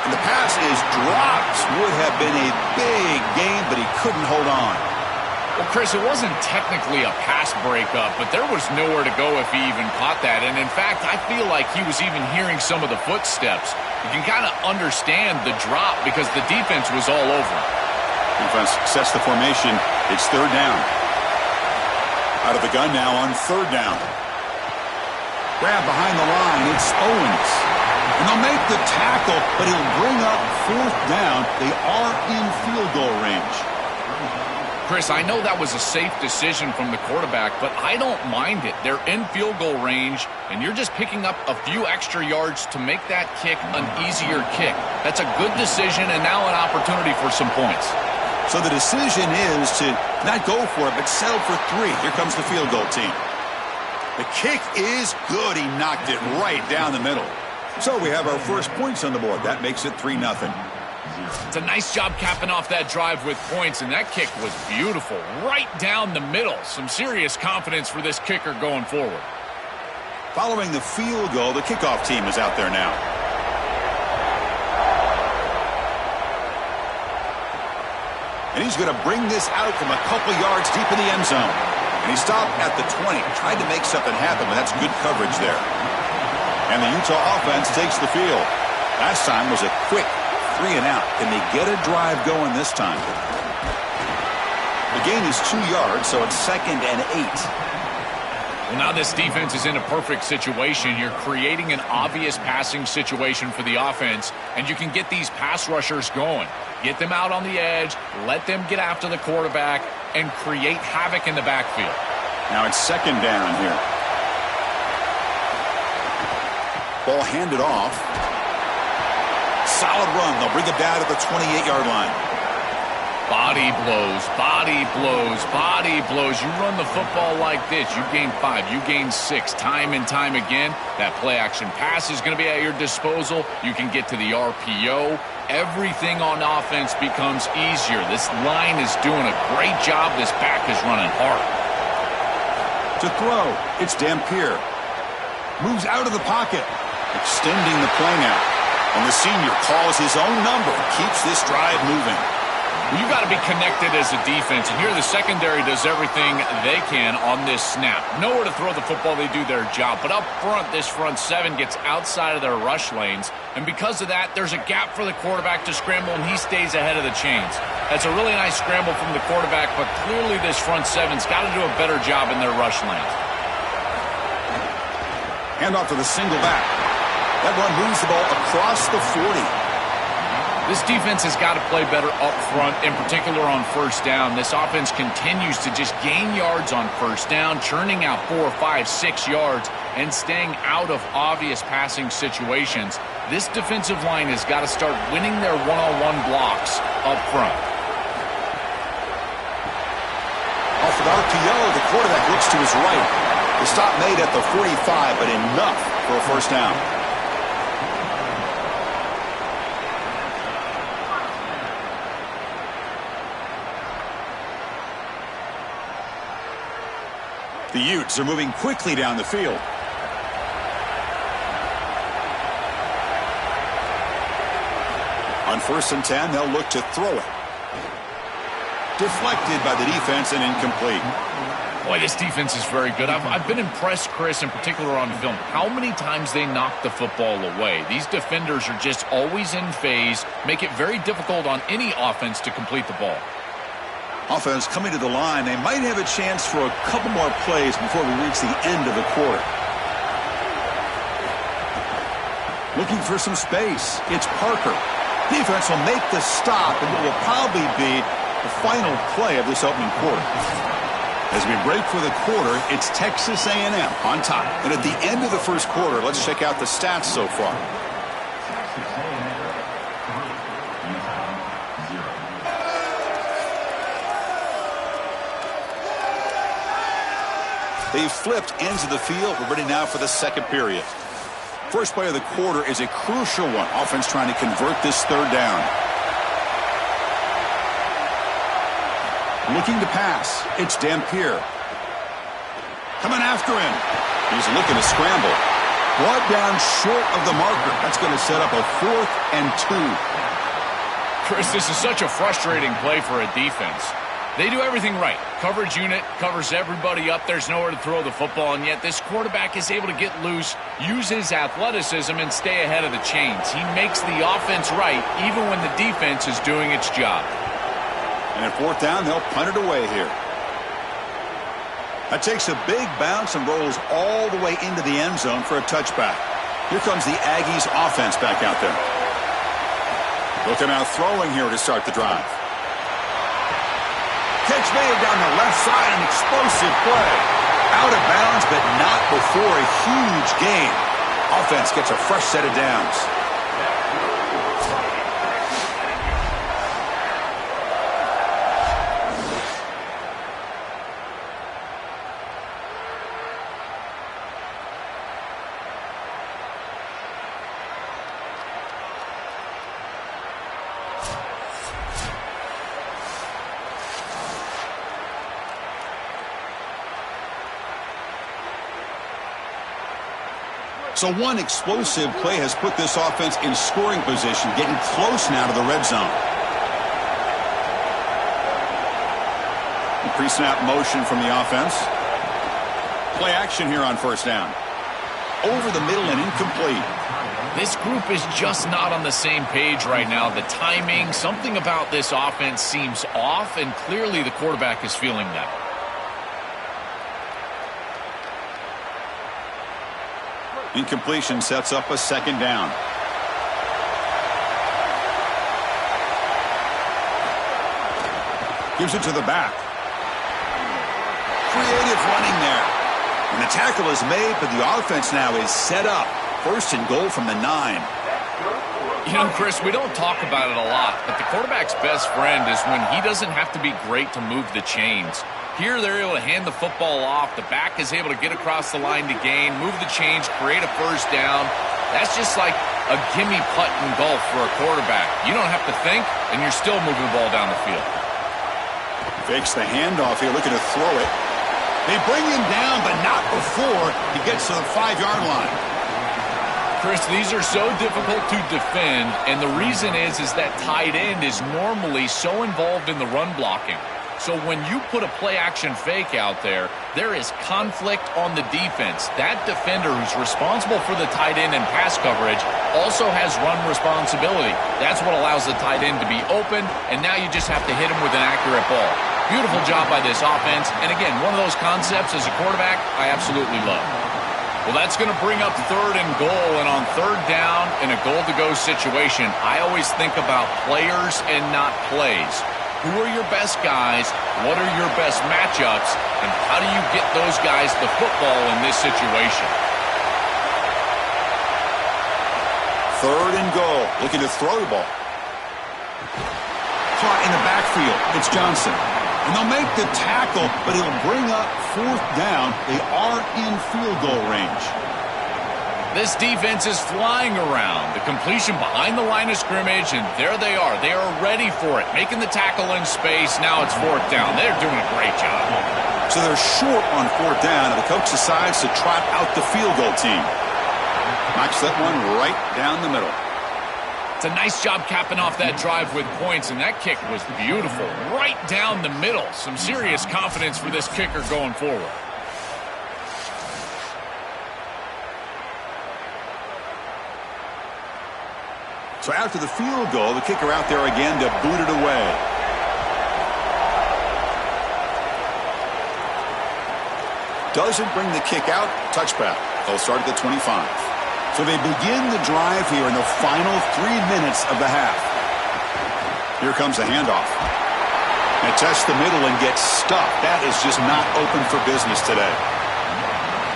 And the pass is dropped. Would have been a big gain, but he couldn't hold on. Well, Chris, it wasn't technically a pass breakup, but there was nowhere to go if he even caught that. And in fact, I feel like he was even hearing some of the footsteps. You can kind of understand the drop because the defense was all over him. Defense sets the formation. It's third down. Out of the gun now on third down. Grab behind the line. It's Owens. And they'll make the tackle, but he'll bring up 4th down. They are in field goal range. Chris, I know that was a safe decision from the quarterback, but I don't mind it. They're in field goal range, and you're just picking up a few extra yards to make that kick an easier kick. That's a good decision, and now an opportunity for some points. So the decision is to not go for it, but settle for 3. Here comes the field goal team. The kick is good. He knocked it right down the middle. So we have our first points on the board. That makes it 3-0. It's a nice job capping off that drive with points, and that kick was beautiful. Right down the middle. Some serious confidence for this kicker going forward. Following the field goal, the kickoff team is out there now. And he's going to bring this out from a couple yards deep in the end zone. And he stopped at the 20. Tried to make something happen, but that's good coverage there. And the Utah offense takes the field. Last time was a quick 3 and out. Can they get a drive going this time? The gain is 2 yards, so it's 2nd and 8. Well, now this defense is in a perfect situation. You're creating an obvious passing situation for the offense, and you can get these pass rushers going. Get them out on the edge, let them get after the quarterback, and create havoc in the backfield. Now it's 2nd down here. Ball handed off. Solid run. They'll bring it down to the 28-yard line. Body blows, body blows, body blows. You run the football like this, you gain 5, you gain 6, time and time again. That play-action pass is going to be at your disposal. You can get to the RPO. Everything on offense becomes easier. This line is doing a great job. This back is running hard. To throw, it's Dampier. Moves out of the pocket, extending the play now. And the senior calls his own number, keeps this drive moving. You got to be connected as a defense, and here the secondary does everything they can on this snap. Nowhere to throw the football, they do their job. But up front, this front 7 gets outside of their rush lanes, and because of that, there's a gap for the quarterback to scramble, and he stays ahead of the chains. That's a really nice scramble from the quarterback, but clearly this front 7's got to do a better job in their rush lanes. Handoff to the single back. That one moves the ball across the 40. This defense has got to play better up front, in particular on first down. This offense continues to just gain yards on first down, churning out 4, 5, 6 yards, and staying out of obvious passing situations. This defensive line has got to start winning their one-on-one blocks up front. Off of RPO, the quarterback looks to his right. The stop made at the 45, but enough for a first down. The Utes are moving quickly down the field. On 1st and 10, they'll look to throw it. Deflected by the defense and incomplete. Boy, this defense is very good. I've been impressed, Chris, in particular on film, how many times they knock the football away. These defenders are just always in phase, make it very difficult on any offense to complete the ball. Offense coming to the line. They might have a chance for a couple more plays before we reach the end of the quarter. Looking for some space. It's Parker. Defense will make the stop, and it will probably be the final play of this opening quarter. As we break for the quarter, it's Texas A&M on top. And at the end of the first quarter, let's check out the stats so far. They've flipped ends of the field. We're ready now for the second period. First play of the quarter is a crucial one. Offense trying to convert this third down. Looking to pass. It's Dampier. Coming after him. He's looking to scramble. Brought down short of the marker. That's going to set up a 4th and 2. Chris, this is such a frustrating play for a defense. They do everything right. Coverage unit covers everybody up. There's nowhere to throw the football, and yet this quarterback is able to get loose, use his athleticism, and stay ahead of the chains. He makes the offense right, even when the defense is doing its job. And at 4th down, they'll punt it away here. That takes a big bounce and rolls all the way into the end zone for a touchback. Here comes the Aggies offense back out there. Looking out throwing here to start the drive. Catch made down the left side, an explosive play. Out of bounds, but not before a huge gain. Offense gets a fresh set of downs. So one explosive play has put this offense in scoring position, getting close now to the red zone. Pre-snap motion from the offense. Play action here on first down. Over the middle and incomplete. This group is just not on the same page right now. The timing, something about this offense seems off, and clearly the quarterback is feeling that. Incompletion sets up a second down. Gives it to the back. Creative running there. And the tackle is made, but the offense now is set up. First and goal from the 9. You know, Chris, we don't talk about it a lot, but the quarterback's best friend is when he doesn't have to be great to move the chains. Here they're able to hand the football off. The back is able to get across the line to gain, move the chains, create a first down. That's just like a gimme putt in golf for a quarterback. You don't have to think, and you're still moving the ball down the field. Fakes the handoff here, looking to throw it. They bring him down, but not before he gets to the 5-yard line. Chris, these are so difficult to defend, and the reason is that tight end is normally so involved in the run blocking. So when you put a play-action fake out there, there is conflict on the defense. That defender who's responsible for the tight end and pass coverage also has run responsibility. That's what allows the tight end to be open, and now you just have to hit him with an accurate ball. Beautiful job by this offense, and again, one of those concepts as a quarterback I absolutely love. Well, that's going to bring up third and goal, and on third down in a goal-to-go situation, I always think about players and not plays. Who are your best guys? What are your best matchups? And how do you get those guys the football in this situation? Third and goal. Looking to throw the ball. Caught in the backfield. It's Johnson. And they'll make the tackle, but it'll bring up fourth down. They are in field goal range. This defense is flying around. The completion behind the line of scrimmage, and there they are. They are ready for it. Making the tackle in space. Now it's fourth down. They're doing a great job. So they're short on fourth down, and the coach decides to trot out the field goal team. Knocks that one right down the middle. It's a nice job capping off that drive with points, and that kick was beautiful. Right down the middle. Some serious confidence for this kicker going forward. So after the field goal, the kicker out there again to boot it away. Doesn't bring the kick out. Touchback. They'll start at the 25. So they begin the drive here in the final 3 minutes of the half. Here comes the handoff. They test the middle and get stuck. That is just not open for business today.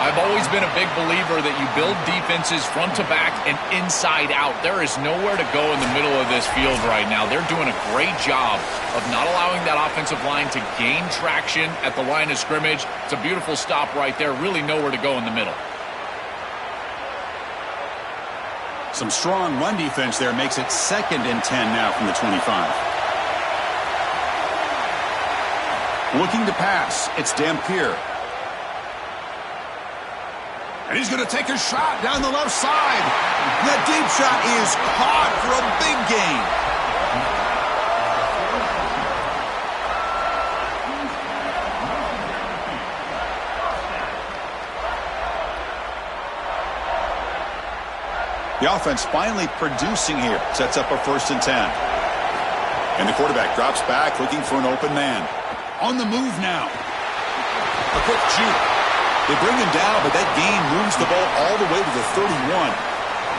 I've always been a big believer that you build defenses front to back and inside out. There is nowhere to go in the middle of this field right now. They're doing a great job of not allowing that offensive line to gain traction at the line of scrimmage. It's a beautiful stop right there. Really nowhere to go in the middle. Some strong run defense there makes it 2nd and 10 now from the 25. Looking to pass. It's Dampier. And he's going to take a shot down the left side. That deep shot is caught for a big gain. The offense finally producing here. Sets up a 1st and 10. And the quarterback drops back looking for an open man. On the move now. A quick juke. They bring him down, but that gain moves the ball all the way to the 31.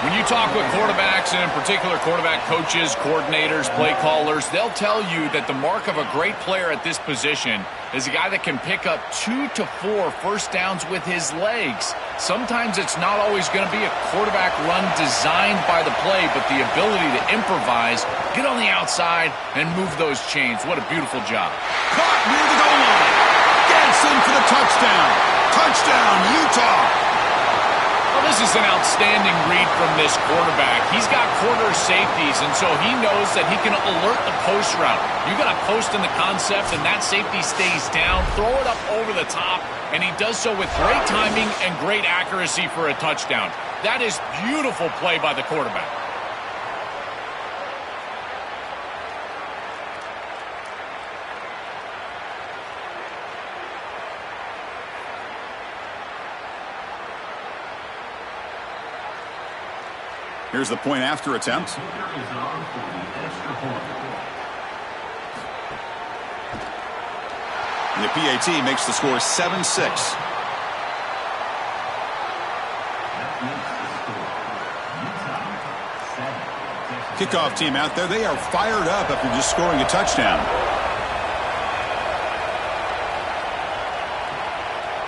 When you talk with quarterbacks, and in particular quarterback coaches, coordinators, play callers, they'll tell you that the mark of a great player at this position is a guy that can pick up 2 to 4 first downs with his legs. Sometimes it's not always going to be a quarterback run designed by the play, but the ability to improvise, get on the outside, and move those chains. What a beautiful job. Caught near the goal line. Gets in for the touchdown. Touchdown, Utah. Well, this is an outstanding read from this quarterback. He's got corner safeties, and so he knows that he can alert the post route. You got a post in the concept, and that safety stays down. Throw it up over the top, and he does so with great timing and great accuracy for a touchdown. That is beautiful play by the quarterback. Here's the point after attempt. And the PAT makes the score 7-6. Kickoff team out there, they are fired up after just scoring a touchdown.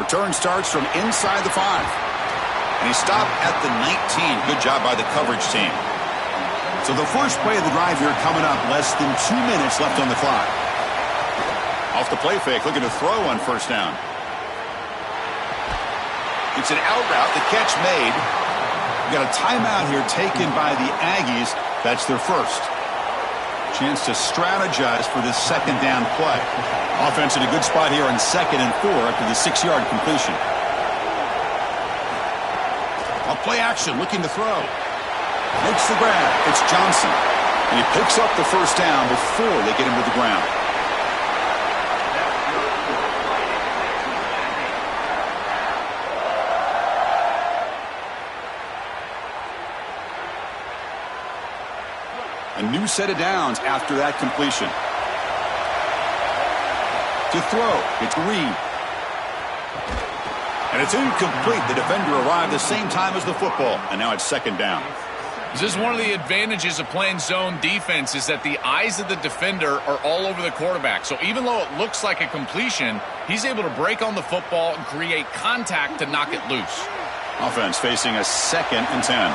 Return starts from inside the 5. And he stopped at the 19. Good job by the coverage team. So the first play of the drive here coming up. Less than 2 minutes left on the clock. Off the play fake, looking to throw on first down. It's an out route. The catch made. We've got a timeout here taken by the Aggies. That's their first. Chance to strategize for this second down play. Offense in a good spot here on 2nd and 4 after the 6-yard completion. Play action, looking to throw. Makes the grab. It's Johnson. And he picks up the first down before they get him to the ground. A new set of downs after that completion. To throw, it's Reed. And it's incomplete. The defender arrived the same time as the football. And now it's second down. This is one of the advantages of playing zone defense is that the eyes of the defender are all over the quarterback. So even though it looks like a completion, he's able to break on the football and create contact to knock it loose. Offense facing a 2nd and 10.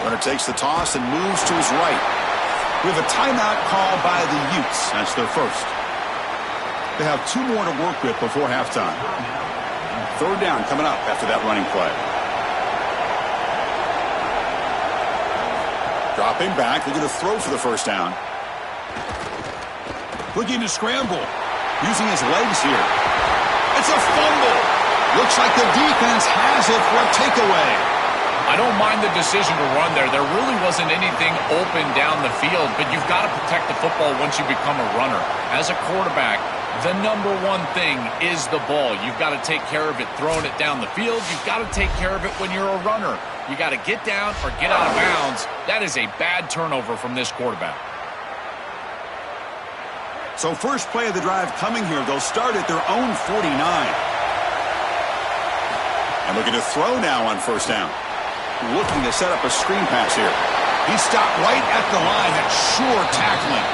Runner takes the toss and moves to his right. We have a timeout call by the Utes. That's their first. They have 2 more to work with before halftime. Third down coming up after that running play. Dropping back, looking to throw for the first down. Looking to scramble. Using his legs here. It's a fumble. Looks like the defense has it for a takeaway. I don't mind the decision to run there. There really wasn't anything open down the field, but you've got to protect the football once you become a runner. As a quarterback, the number one thing is the ball. You've got to take care of it throwing it down the field. You've got to take care of it when you're a runner. You got to get down or get out of bounds. That is a bad turnover from this quarterback. So first play of the drive coming here. They'll start at their own 49. And looking to throw now on first down. Looking to set up a screen pass here. He stopped right at the line. That's sure tackling.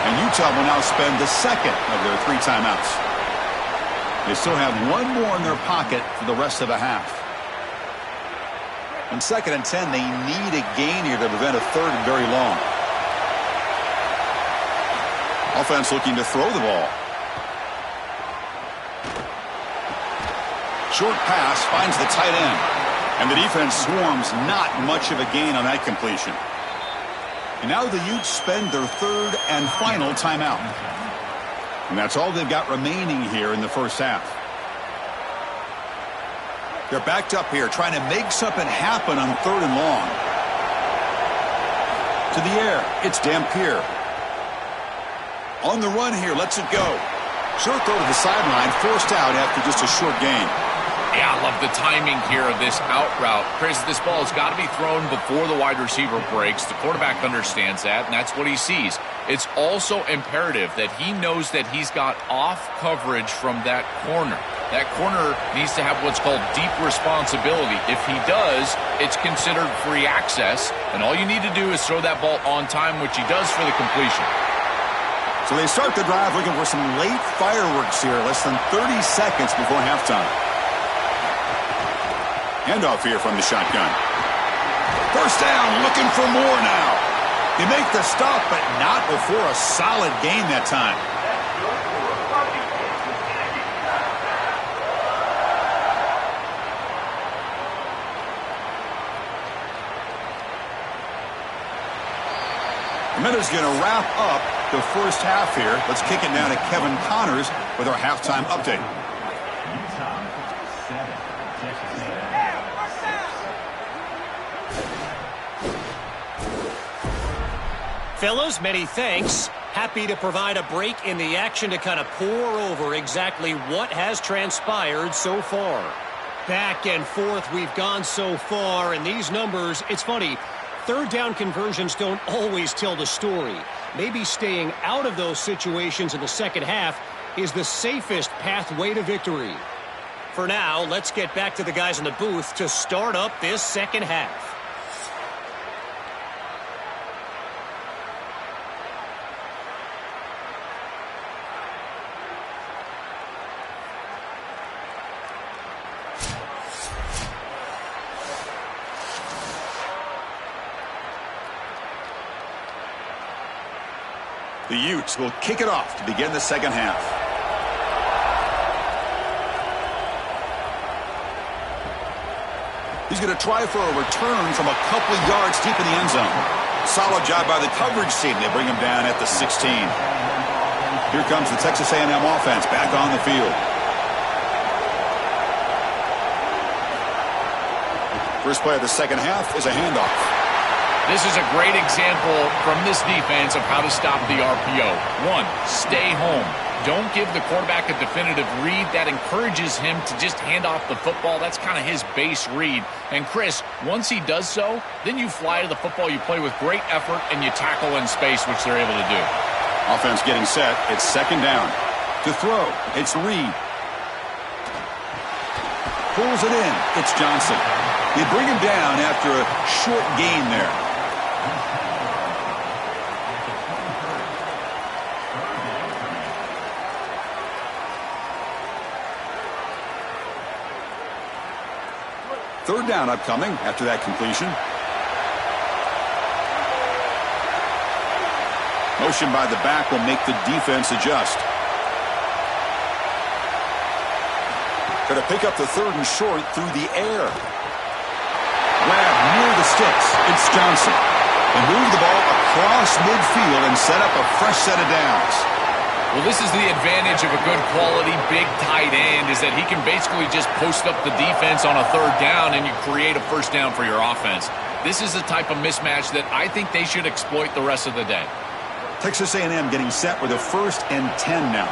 And Utah will now spend the second of their 3 timeouts. They still have 1 more in their pocket for the rest of the half. On 2nd and 10, they need a gain here to prevent a 3rd and very long. Offense looking to throw the ball. Short pass finds the tight end. And the defense swarms, not much of a gain on that completion. And now the Utes spend their 3rd and final timeout. And that's all they've got remaining here in the first half. They're backed up here, trying to make something happen on 3rd and long. To the air, it's Dampier. On the run here, lets it go. Short throw to the sideline, forced out after just a short gain. Yeah, I love the timing here of this out route. Chris, this ball has got to be thrown before the wide receiver breaks. The quarterback understands that, and that's what he sees. it's also imperative that he knows that he's got off coverage from that corner. That corner needs to have what's called deep responsibility. If he does, it's considered free access, and all you need to do is throw that ball on time, which he does for the completion. So they start the drive looking for some late fireworks here, less than 30 seconds before halftime. Handoff here from the shotgun. First down, looking for more now. They make the stop, but not before a solid gain that time. A minute's going to wrap up the first half here. Let's kick it down to Kevin Connors with our halftime update. Utah 7, Texas A&M. Fellas, many thanks. Happy to provide a break in the action to kind of pour over exactly what has transpired so far. Back and forth we've gone so far, and these numbers, it's funny, third down conversions don't always tell the story. Maybe staying out of those situations in the second half is the safest pathway to victory. For now, let's get back to the guys in the booth to start up this second half. The Utes will kick it off to begin the second half. He's going to try for a return from a couple of yards deep in the end zone. Solid job by the coverage team. They bring him down at the 16. Here comes the Texas A&M offense back on the field. First play of the second half is a handoff. This is a great example from this defense of how to stop the RPO. One, stay home. Don't give the quarterback a definitive read. That encourages him to just hand off the football. That's kind of his base read. And Chris, once he does so, then you fly to the football. You play with great effort, and you tackle in space, which they're able to do. Offense getting set. It's second down. To throw, it's Reed. Pulls it in. It's Johnson. They bring him down after a short gain there. Third down upcoming after that completion. Motion by the back will make the defense adjust. Going to pick up the third and short through the air. Grab near the sticks. It's Johnson. And move the ball across midfield and set up a fresh set of downs. Well, this is the advantage of a good quality big tight end, is that he can basically just post up the defense on a third down and you create a first down for your offense. This is the type of mismatch that I think they should exploit the rest of the day. Texas A&M getting set with a 1st and 10 now.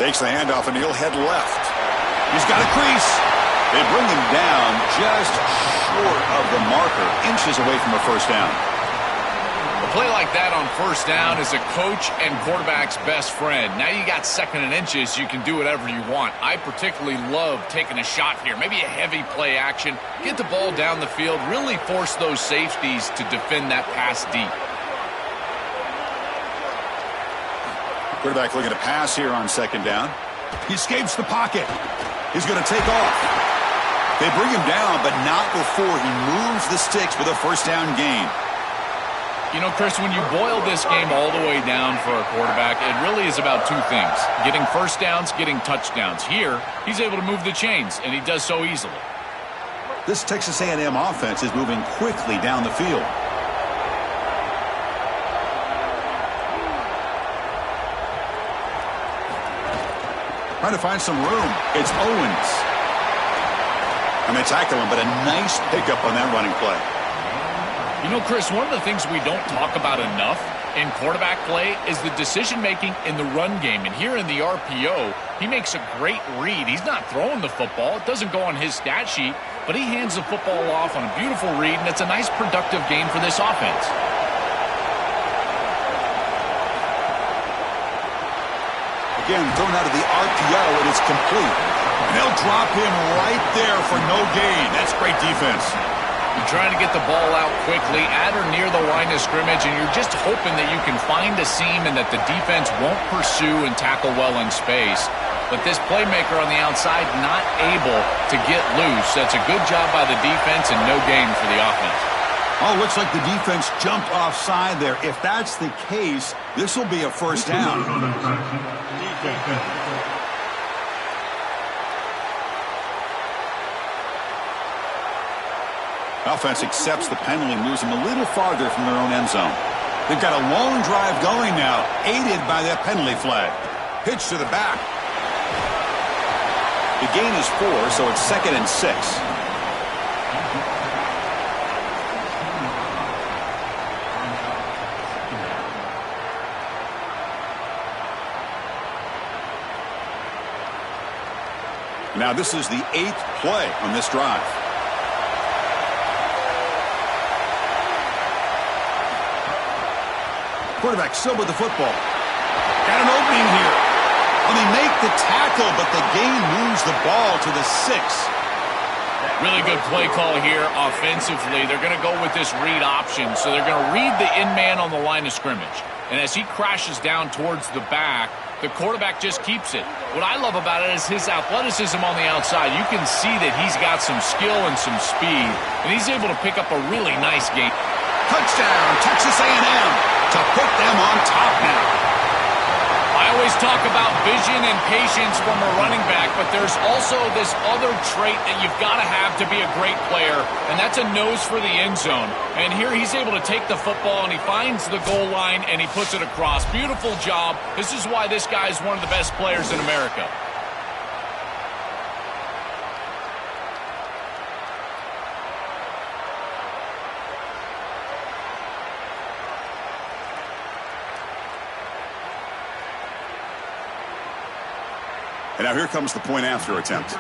Takes the handoff and he'll head left. He's got a crease. They bring him down just short of the marker, inches away from a first down. A play like that on first down is a coach and quarterback's best friend. Now you got second and inches, you can do whatever you want. I particularly love taking a shot here, maybe a heavy play action, get the ball down the field, really force those safeties to defend that pass deep. Quarterback looking to pass here on second down. He escapes the pocket. He's going to take off. They bring him down, but not before he moves the sticks with a first down gain. You know, Chris, when you boil this game all the way down for a quarterback, it really is about two things. Getting first downs, getting touchdowns. Here, he's able to move the chains, and he does so easily. This Texas A&M offense is moving quickly down the field. Trying to find some room. It's Owens. And they tackle him, but a nice pickup on that running play. You know, Chris, one of the things we don't talk about enough in quarterback play is the decision-making in the run game. And here in the RPO, he makes a great read. He's not throwing the football. It doesn't go on his stat sheet, but he hands the football off on a beautiful read, and it's a nice productive game for this offense. Again, thrown out of the RPO, and it's complete. And they'll drop him right there for no gain. That's great defense. You're trying to get the ball out quickly at or near the line of scrimmage, and you're just hoping that you can find a seam and that the defense won't pursue and tackle well in space. But this playmaker on the outside not able to get loose. That's a good job by the defense and no gain for the offense. Oh, looks like the defense jumped offside there. If that's the case, this will be a first down. Offense accepts the penalty and moves them a little farther from their own end zone. They've got a long drive going now, aided by that penalty flag. Pitch to the back. The gain is 4, so it's 2nd and 6. Now this is the 8th play on this drive. Quarterback still with the football. Got an opening here. Well, they make the tackle, but the gain moves the ball to the 6. Really good play call here offensively. They're going to go with this read option, so they're going to read the in man on the line of scrimmage. And as he crashes down towards the back, the quarterback just keeps it. What I love about it is his athleticism on the outside. You can see that he's got some skill and some speed, and he's able to pick up a really nice gain. Touchdown, Texas A&M, to put them on top now. I always talk about vision and patience from a running back, but there's also this other trait that you've got to have to be a great player, and that's a nose for the end zone. And here he's able to take the football, and he finds the goal line, and he puts it across. Beautiful job. This is why this guy is one of the best players in America. And now here comes the point after attempt.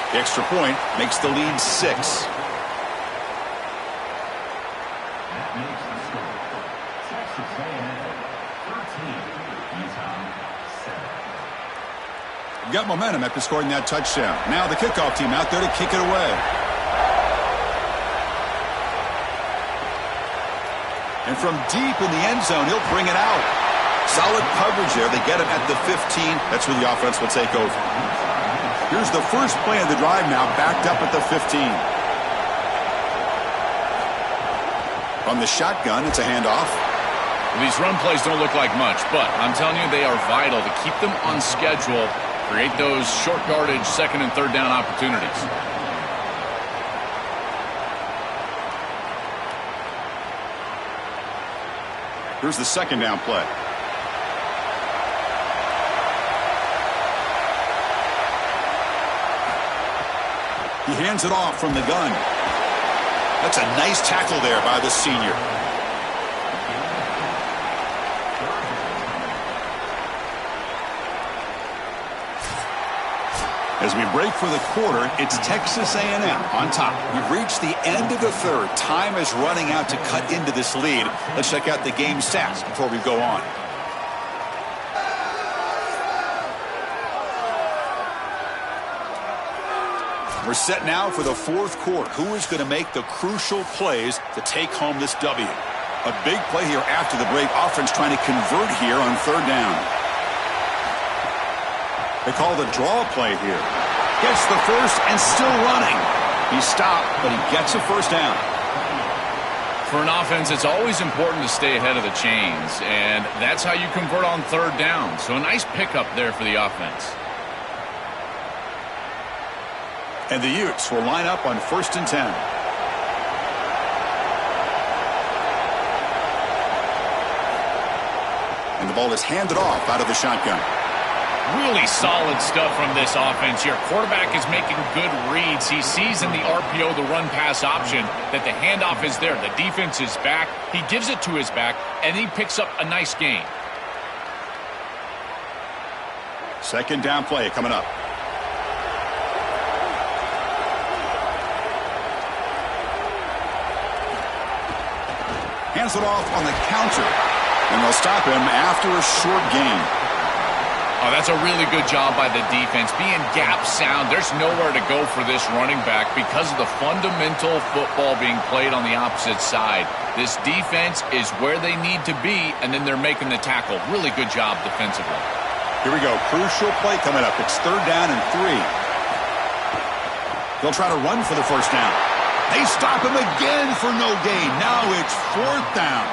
The extra point makes the lead 6. That makes the score Texas A&M 13, Utah 7. Got momentum after scoring that touchdown. Now the kickoff team out there to kick it away. And from deep in the end zone, he'll bring it out. Solid coverage there. They get him at the 15. That's where the offense will take over. Here's the first play of the drive now, backed up at the 15. From the shotgun, it's a handoff. These run plays don't look like much, but I'm telling you, they are vital to keep them on schedule, create those short yardage second and third down opportunities. Here's the second down play. He hands it off from the gun. That's a nice tackle there by the senior. As we break for the quarter, it's Texas A&M on top. We've reached the end of the third. Time is running out to cut into this lead. Let's check out the game stats before we go on. We're set now for the fourth quarter. Who is going to make the crucial plays to take home this W? A big play here after the break. Offense trying to convert here on third down. They call the draw play here. Gets the first and still running. He stopped, but he gets a first down. For an offense, it's always important to stay ahead of the chains, and that's how you convert on third down. So a nice pickup there for the offense. And the Utes will line up on 1st and 10. And the ball is handed off out of the shotgun. Really solid stuff from this offense here. Quarterback is making good reads. He sees in the RPO, the run-pass option, that the handoff is there. The defense is back. He gives it to his back, and he picks up a nice gain. Second down play coming up. Hands it off on the counter. And they'll stop him after a short gain. Oh, that's a really good job by the defense. Being gap sound, there's nowhere to go for this running back because of the fundamental football being played on the opposite side. This defense is where they need to be, and then they're making the tackle. Really good job defensively. Here we go. Crucial play coming up. It's 3rd down and 3. They'll try to run for the first down. They stop him again for no gain. Now it's 4th down.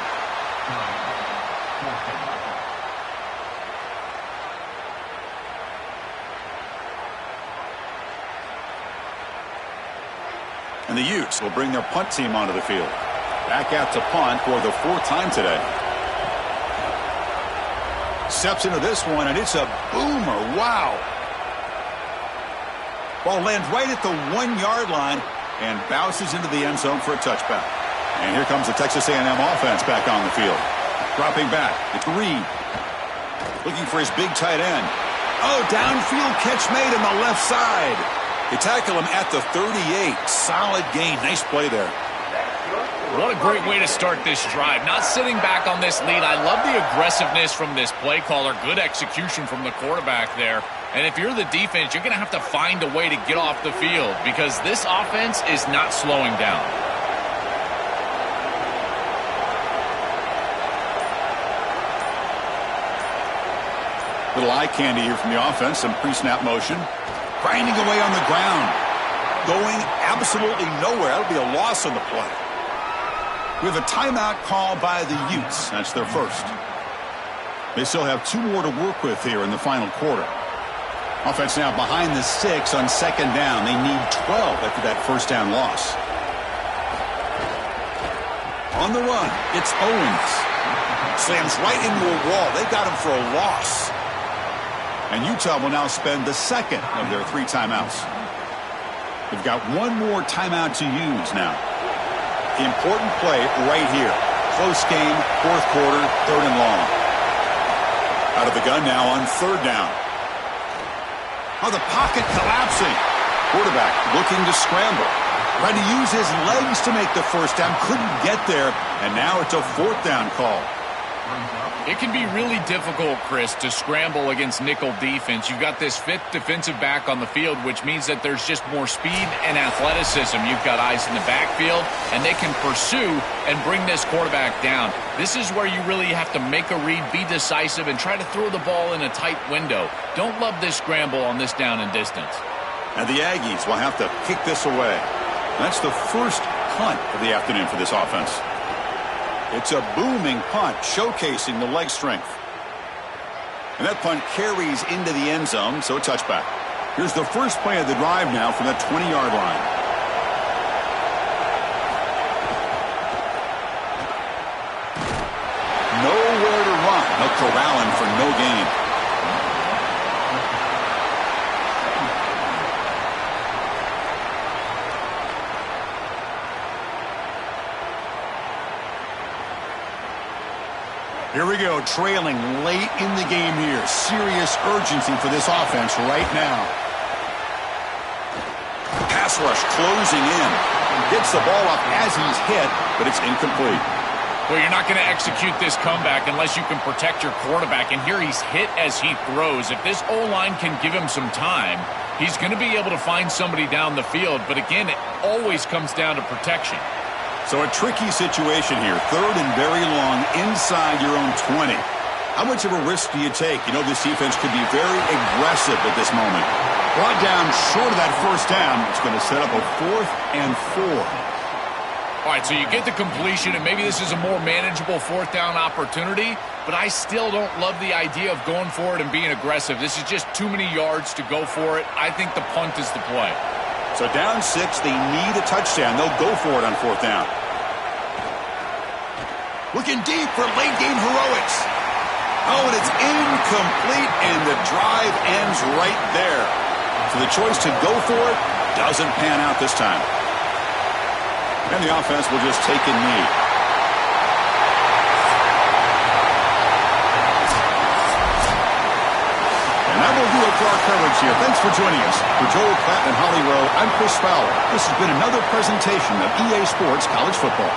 And the Utes will bring their punt team onto the field. Back out to punt for the 4th time today. Steps into this one, and it's a boomer. Wow. Ball lands right at the 1-yard line and bounces into the end zone for a touchback. And here comes the Texas A&M offense back on the field. Dropping back. It's Reed. Looking for his big tight end. Oh, downfield catch made on the left side. They tackle him at the 38. Solid gain. Nice play there. What a great way to start this drive. Not sitting back on this lead. I love the aggressiveness from this play caller. Good execution from the quarterback there. And if you're the defense, you're going to have to find a way to get off the field because this offense is not slowing down. Little eye candy here from the offense. Some pre-snap motion. Grinding away on the ground. Going absolutely nowhere. That'll be a loss on the play. We have a timeout call by the Utes. That's their first. They still have 2 more to work with here in the final quarter. Offense now behind the 6 on 2nd down. They need 12 after that first down loss. On the run, it's Owens. Slams right into a wall. They got him for a loss. And Utah will now spend the 2nd of their 3 timeouts. They've got 1 more timeout to use now. Important play right here. Close game, 4th quarter, 3rd and long. Out of the gun now on 3rd down. Oh, the pocket collapsing. Quarterback looking to scramble. Trying to use his legs to make the first down. Couldn't get there. And now it's a 4th down call. It can be really difficult, Chris, to scramble against nickel defense. You've got this 5th defensive back on the field, which means that there's just more speed and athleticism. You've got eyes in the backfield, and they can pursue and bring this quarterback down. This is where you really have to make a read, be decisive, and try to throw the ball in a tight window. Don't love this scramble on this down and distance. And the Aggies will have to kick this away. That's the first punt of the afternoon for this offense. It's a booming punt, showcasing the leg strength. And that punt carries into the end zone, so a touchback. Here's the first play of the drive now from the 20-yard line. Nowhere to run. They'll corral him for no gain. Here we go, trailing late in the game here. Serious urgency for this offense right now. Pass rush closing in. Gets the ball up as he's hit, but it's incomplete. Well, you're not going to execute this comeback unless you can protect your quarterback. And here he's hit as he throws. If this O-line can give him some time, he's going to be able to find somebody down the field. But again, it always comes down to protection. So a tricky situation here. 3rd and very long inside your own 20. How much of a risk do you take? You know this defense could be very aggressive at this moment. Brought down short of that first down. It's going to set up a 4th and 4. All right, so you get the completion, and maybe this is a more manageable 4th down opportunity, but I still don't love the idea of going for it and being aggressive. This is just too many yards to go for it. I think the punt is the play. So down 6, they need a touchdown. They'll go for it on 4th down. Looking deep for late game heroics. Oh, and it's incomplete, and the drive ends right there. So the choice to go for it doesn't pan out this time. And the offense will just take a knee. And that will do it for our coverage here. Thanks for joining us. For Joel Klatt and Holly Rowe, I'm Chris Fowler. This has been another presentation of EA Sports College Football.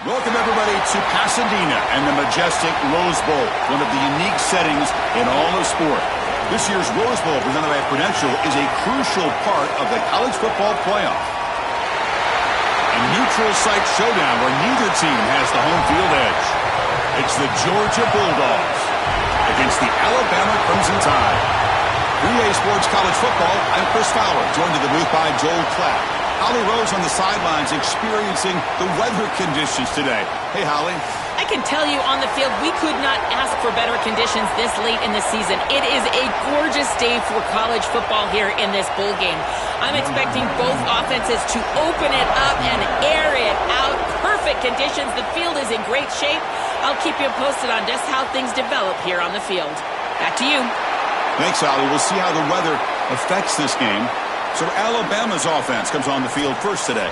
Welcome, everybody, to Pasadena and the majestic Rose Bowl, one of the unique settings in all of sport. This year's Rose Bowl, presented by Prudential, is a crucial part of the college football playoff. A neutral site showdown where neither team has the home field edge. It's the Georgia Bulldogs against the Alabama Crimson Tide. 3A Sports College Football, I'm Chris Fowler, joined in the booth by Joel Klatt. Holly Rose on the sidelines experiencing the weather conditions today. Hey, Holly. I can tell you on the field, we could not ask for better conditions this late in the season. It is a gorgeous day for college football here in this bowl game. I'm expecting both offenses to open it up and air it out. Perfect conditions. The field is in great shape. I'll keep you posted on just how things develop here on the field. Back to you. Thanks, Allie. We'll see how the weather affects this game. So Alabama's offense comes on the field first today.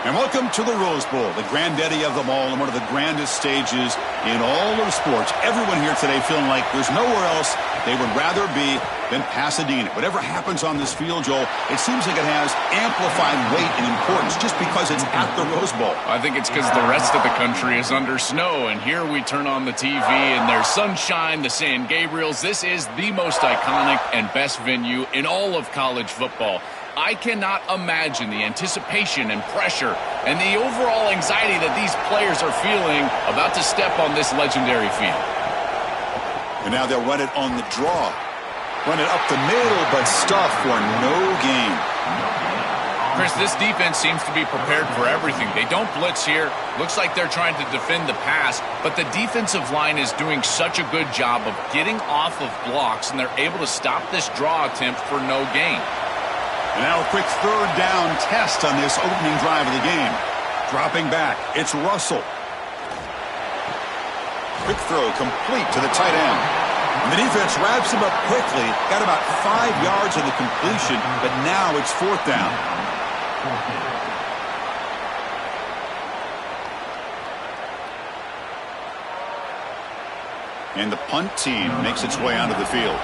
And welcome to the Rose Bowl, the granddaddy of them all and one of the grandest stages in all of sports. Everyone here today feeling like there's nowhere else they would rather be than Pasadena. Whatever happens on this field, Joel, it seems like it has amplified weight and importance just because it's at the Rose Bowl. I think it's because the rest of the country is under snow, and here we turn on the TV and there's sunshine, the San Gabriels. This is the most iconic and best venue in all of college football. I cannot imagine the anticipation and pressure and the overall anxiety that these players are feeling about to step on this legendary field. And now they'll run it on the draw. Run it up the middle, but stuff for no gain. Chris, this defense seems to be prepared for everything. They don't blitz here. Looks like they're trying to defend the pass, but the defensive line is doing such a good job of getting off of blocks, and they're able to stop this draw attempt for no gain. And now a quick third down test on this opening drive of the game. Dropping back, it's Russell. Quick throw complete to the tight end. And the defense wraps him up quickly. Got about 5 yards of the completion, but now it's fourth down. And the punt team makes its way onto the field.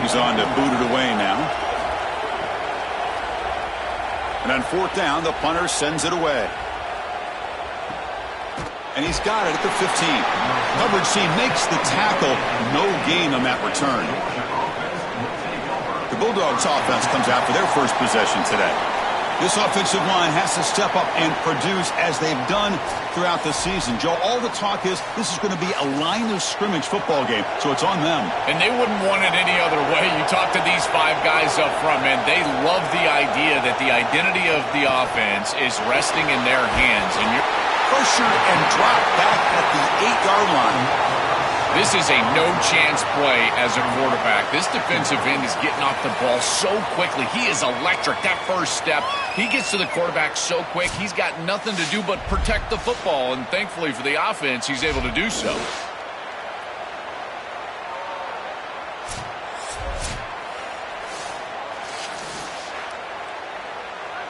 He's on to boot it away now. And on fourth down, the punter sends it away. And he's got it at the 15. Coverage team makes the tackle. No gain on that return. The Bulldogs offense comes out for their first possession today. This offensive line has to step up and produce as they've done throughout the season. Joe, all the talk is this is going to be a line of scrimmage football game, so it's on them. And they wouldn't want it any other way. You talk to these 5 guys up front, man, they love the idea that the identity of the offense is resting in their hands. And you're pressure and drop back at the 8-yard line. This is a no-chance play as a quarterback. This defensive end is getting off the ball so quickly. He is electric. That first step, he gets to the quarterback so quick, he's got nothing to do but protect the football. And thankfully for the offense, he's able to do so.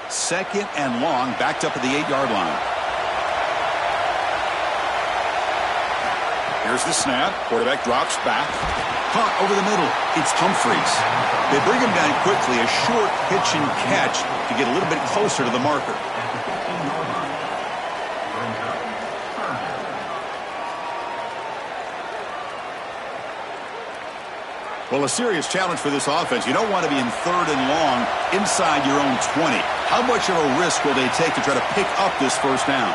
Second and long, backed up at the 8-yard line. Here's the snap. Quarterback drops back. Caught over the middle. It's Humphreys. They bring him down quickly. A short pitch and catch to get a little bit closer to the marker. Well, a serious challenge for this offense. You don't want to be in third and long inside your own 20. How much of a risk will they take to try to pick up this first down?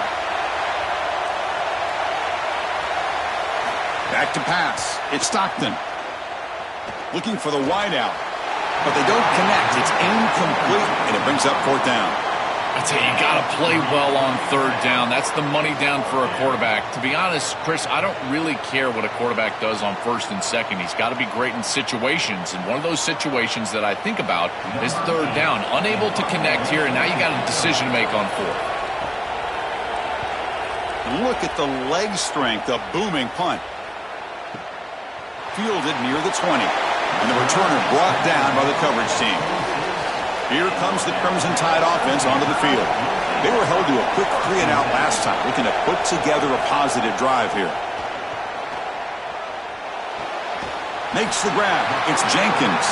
Back to pass. It's Stockton. Looking for the wideout. But they don't connect. It's incomplete, and it brings up fourth down. I tell you, you got to play well on third down. That's the money down for a quarterback. To be honest, Chris, I don't really care what a quarterback does on first and second. He's got to be great in situations, and one of those situations that I think about is third down. Unable to connect here, and now you got a decision to make on fourth. Look at the leg strength, a booming punt. Fielded near the 20. And the returner brought down by the coverage team. Here comes the Crimson Tide offense onto the field. They were held to a quick 3-and-out last time, looking to put together a positive drive here. Makes the grab. It's Jenkins.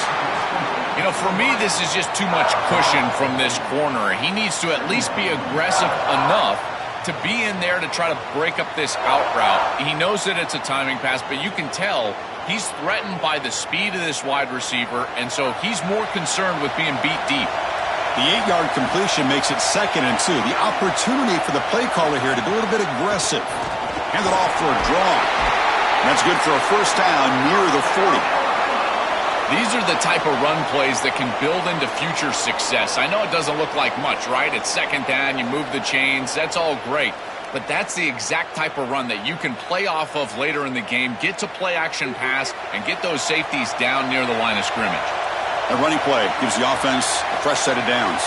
You know, for me, this is just too much cushion from this corner. He needs to at least be aggressive enough to be in there to try to break up this out route. He knows that it's a timing pass, but you can tell he's threatened by the speed of this wide receiver, and so he's more concerned with being beat deep. The 8-yard completion makes it 2nd and 2. The opportunity for the play caller here to be a little bit aggressive. Hand it off for a draw. And that's good for a first down near the 40. These are the type of run plays that can build into future success. I know it doesn't look like much, right? It's second down, you move the chains, that's all great. but that's the exact type of run that you can play off of later in the game, get to play action pass, and get those safeties down near the line of scrimmage. A running play gives the offense a fresh set of downs.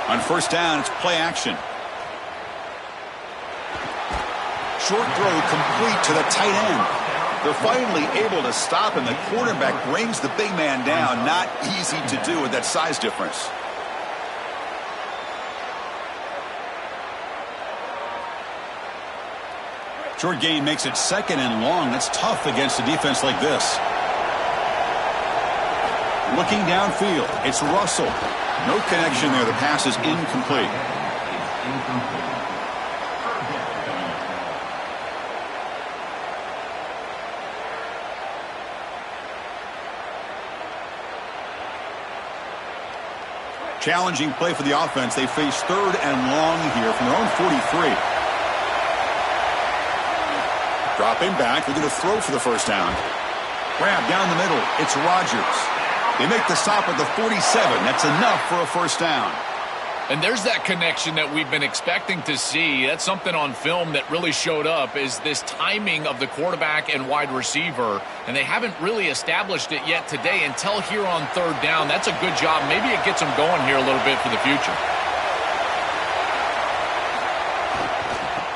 On first down, it's play action. Short throw complete to the tight end. They're finally able to stop him. The quarterback brings the big man down. Not easy to do with that size difference. Short gain makes it second and long. That's tough against a defense like this. Looking downfield, it's Russell. No connection there. The pass is incomplete. Challenging play for the offense. They face third and long here from their own 43. Dropping back. They're going to throw for the first down. Grab down the middle. It's Rodgers. They make the stop at the 47. That's enough for a first down. And there's that connection that we've been expecting to see. That's something on film that really showed up, is this timing of the quarterback and wide receiver. And they haven't really established it yet today until here on third down. That's a good job. Maybe it gets them going here a little bit for the future.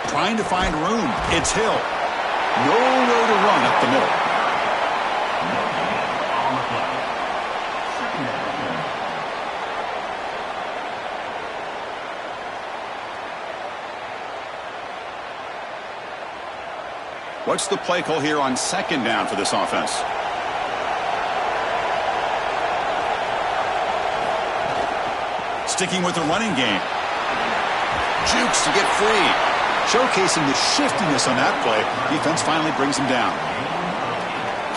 Trying to find room. It's Hill. Nowhere to run up the middle. What's the play call here on second down for this offense? Sticking with the running game. Jukes to get free. Showcasing the shiftiness on that play. Defense finally brings him down.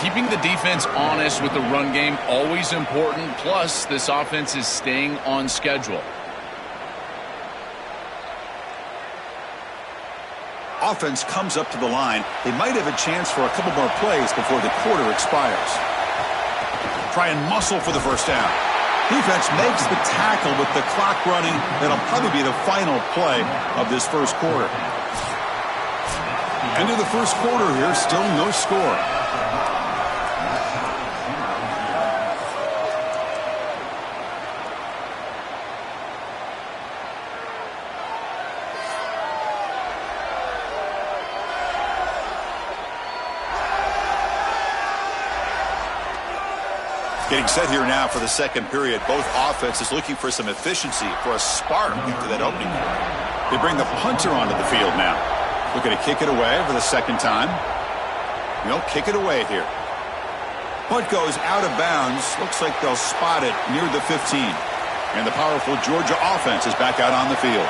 Keeping the defense honest with the run game, always important. Plus, this offense is staying on schedule. Offense comes up to the line. They might have a chance for a couple more plays before the quarter expires. Try and muscle for the first down. Defense makes the tackle with the clock running. That'll probably be the final play of this first quarter. End of the first quarter here, still no score. Getting set here now for the second period. Both offenses looking for some efficiency, for a spark into that opening quarter. They bring the punter onto the field now. Looking to kick it away for the second time. They'll kick it away here. Punt goes out of bounds. Looks like they'll spot it near the 15. And the powerful Georgia offense is back out on the field.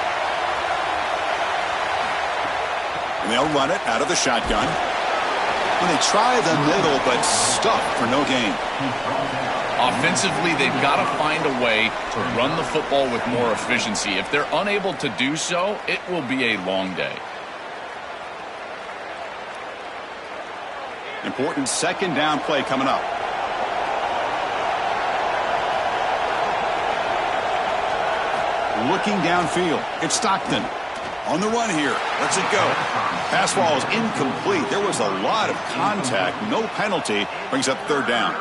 And they'll run it out of the shotgun. And they try the middle, but stuck for no gain. Offensively, they've got to find a way to run the football with more efficiency. If they're unable to do so, it will be a long day. Important second down play coming up. Looking downfield. It's Stockton. On the run here. Lets it go. Pass ball is incomplete. There was a lot of contact. No penalty. Brings up third down.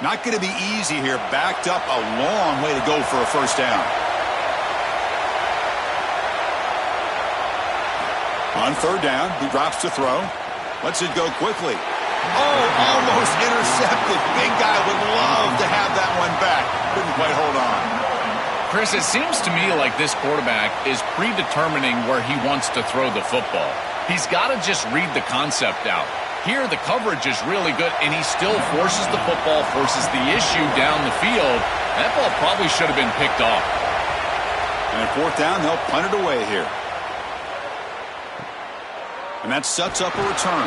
Not going to be easy here. Backed up a long way to go for a first down. On third down, he drops to throw. Lets it go quickly. Oh, almost intercepted. Big guy would love to have that one back. Couldn't quite hold on. Chris, it seems to me like this quarterback is predetermining where he wants to throw the football. He's got to just read the concept out. Here, the coverage is really good, and he still forces the football, forces the issue down the field. That ball probably should have been picked off. And at fourth down, they'll punt it away here. And that sets up a return.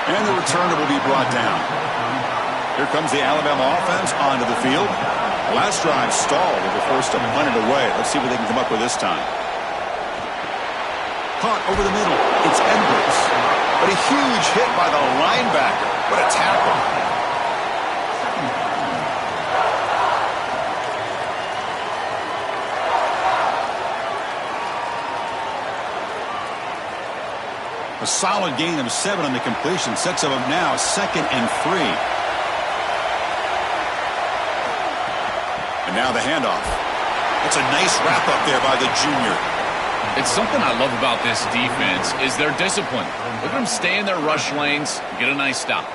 And the returner will be brought down. Here comes the Alabama offense onto the field. Last drive stalled. They were forced to punt it away. Let's see what they can come up with this time. Caught over the middle. It's Edwards. But a huge hit by the linebacker. What a tackle. solid gain of 7 on the completion. Sets them up now 2nd and 3. And now the handoff. That's a nice wrap-up there by the junior. It's something I love about this defense is their discipline. Look at them stay in their rush lanes, get a nice stop.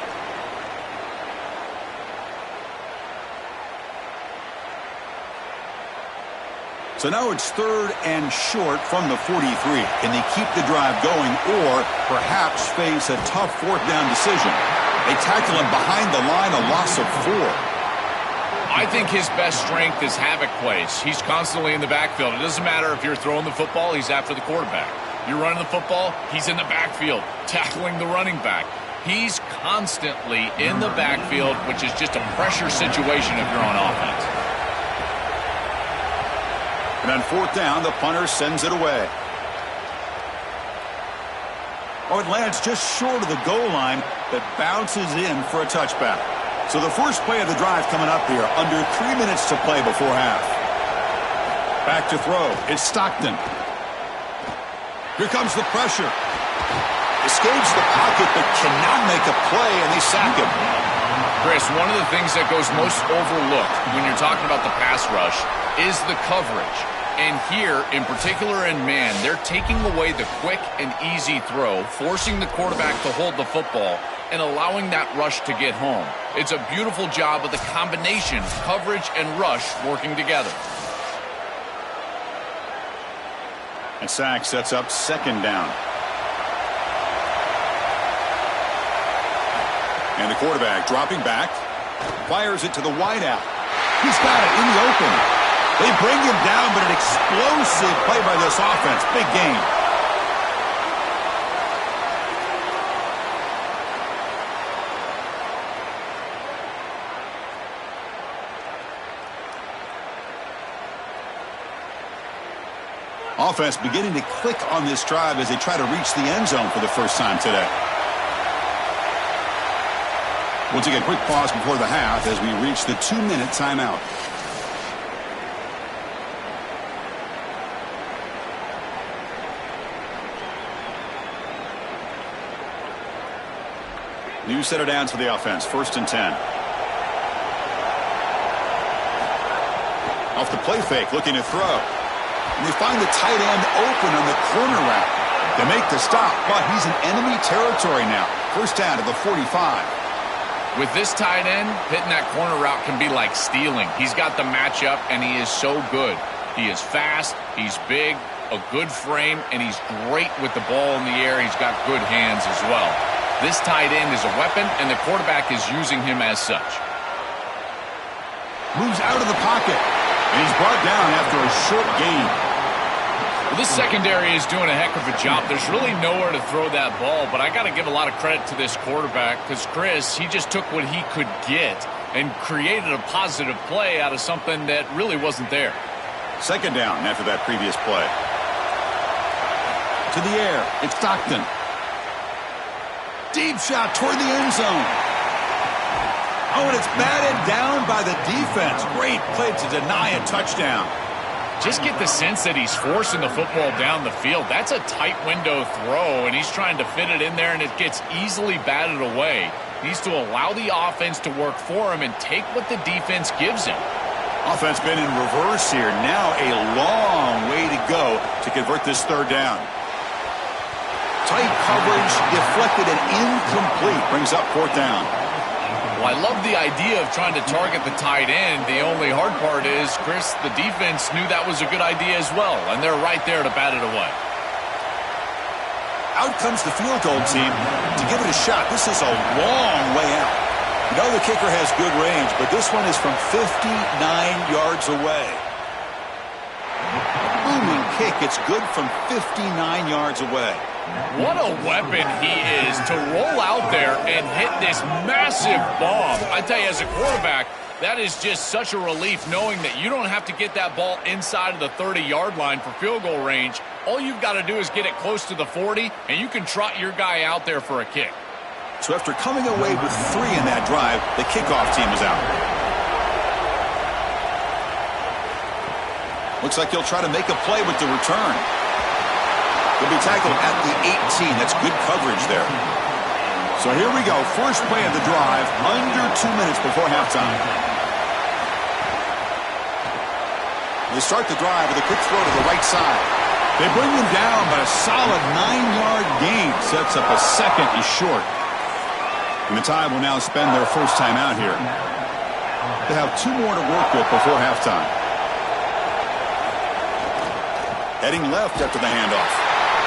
So now it's 3rd and short from the 43. Can they keep the drive going or perhaps face a tough 4th down decision? They tackle him behind the line, a loss of 4. I think his best strength is havoc plays. He's constantly in the backfield. It doesn't matter if you're throwing the football, he's after the quarterback. You're running the football, he's in the backfield, tackling the running back. He's constantly in the backfield, which is just a pressure situation if you're on offense. And on 4th down, the punter sends it away. Oh, it lands just short of the goal line, but bounces in for a touchback. So the first play of the drive coming up here, under 3 minutes to play before half. Back to throw. It's Stockton. Here comes the pressure. Escapes the pocket, but cannot make a play, and they sack him. Chris, one of the things that goes most overlooked when you're talking about the pass rush is the coverage. And here, in particular in man, they're taking away the quick and easy throw, forcing the quarterback to hold the football, and allowing that rush to get home. It's a beautiful job of the combination, coverage and rush working together. And sack sets up 2nd down. And the quarterback dropping back, fires it to the wideout. He's got it in the open. They bring him down, but an explosive play by this offense. Big game. Offense beginning to click on this drive as they try to reach the end zone for the first time today. We'll take a quick pause before the half as we reach the 2-minute timeout. New set of downs for the offense. 1st and 10. Off the play fake, looking to throw. And they find the tight end open on the corner route. They make the stop, but he's in enemy territory now. 1st down to the 45. With this tight end, hitting that corner route can be like stealing. He's got the matchup, and he is so good. He is fast, he's big, a good frame, and he's great with the ball in the air. He's got good hands as well. This tight end is a weapon, and the quarterback is using him as such. Moves out of the pocket, and he's brought down after a short gain. Well, this secondary is doing a heck of a job. There's really nowhere to throw that ball, but I got to give a lot of credit to this quarterback because, Chris, he just took what he could get and created a positive play out of something that really wasn't there. 2nd down after that previous play. To the air, it's Stockton. Deep shot toward the end zone. Oh, and it's batted down by the defense. Great play to deny a touchdown. Just get the sense that he's forcing the football down the field. That's a tight window throw, and he's trying to fit it in there, and it gets easily batted away. He needs to allow the offense to work for him and take what the defense gives him. Offense been in reverse here. Now a long way to go to convert this 3rd down. Tight coverage, deflected and incomplete. Brings up 4th down. Well, I love the idea of trying to target the tight end. The only hard part is, Chris, the defense knew that was a good idea as well, and they're right there to bat it away. Out comes the field goal team to give it a shot. This is a long way out. You know the kicker has good range, but this one is from 59 yards away. Booming kick. It's good from 59 yards away. What a weapon he is to roll out there and hit this massive bomb. I tell you, as a quarterback, that is just such a relief knowing that you don't have to get that ball inside of the 30-yard line for field goal range. All you've got to do is get it close to the 40, and you can trot your guy out there for a kick. So after coming away with 3 in that drive, the kickoff team is out. Looks like he'll try to make a play with the return. He'll be tackled at the 18. That's good coverage there. So here we go. First play of the drive, under 2 minutes before halftime. They start the drive with a quick throw to the right side. They bring him down, but a solid 9-yard gain sets up a second and short. And the Tide will now spend their first time out here. They have 2 more to work with before halftime. Heading left after the handoff.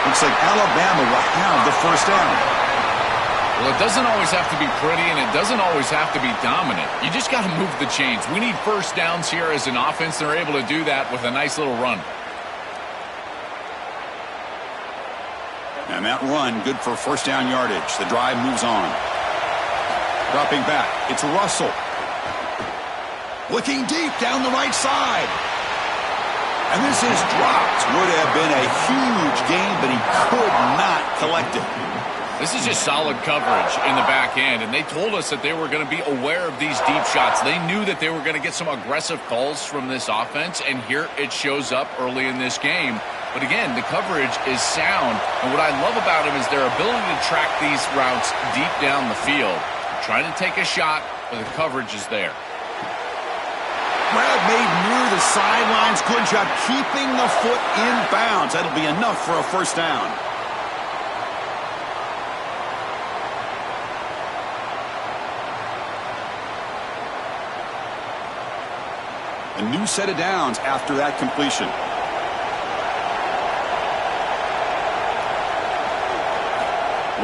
Looks like Alabama will have the first down. Well, it doesn't always have to be pretty, and it doesn't always have to be dominant. You just got to move the chains. We need first downs here as an offense. They're able to do that with a nice little run. And that run, good for first down yardage. The drive moves on. Dropping back, it's Russell. Looking deep down the right side. And this is dropped. Would have been a huge gain, but he could not collect it. This is just solid coverage in the back end, and they told us that they were going to be aware of these deep shots. They knew that they were going to get some aggressive calls from this offense, and here it shows up early in this game. But again, the coverage is sound, and what I love about them is their ability to track these routes deep down the field. They're trying to take a shot, but the coverage is there. Grab made near the sidelines. Good job keeping the foot in bounds. That'll be enough for a first down. A new set of downs after that completion.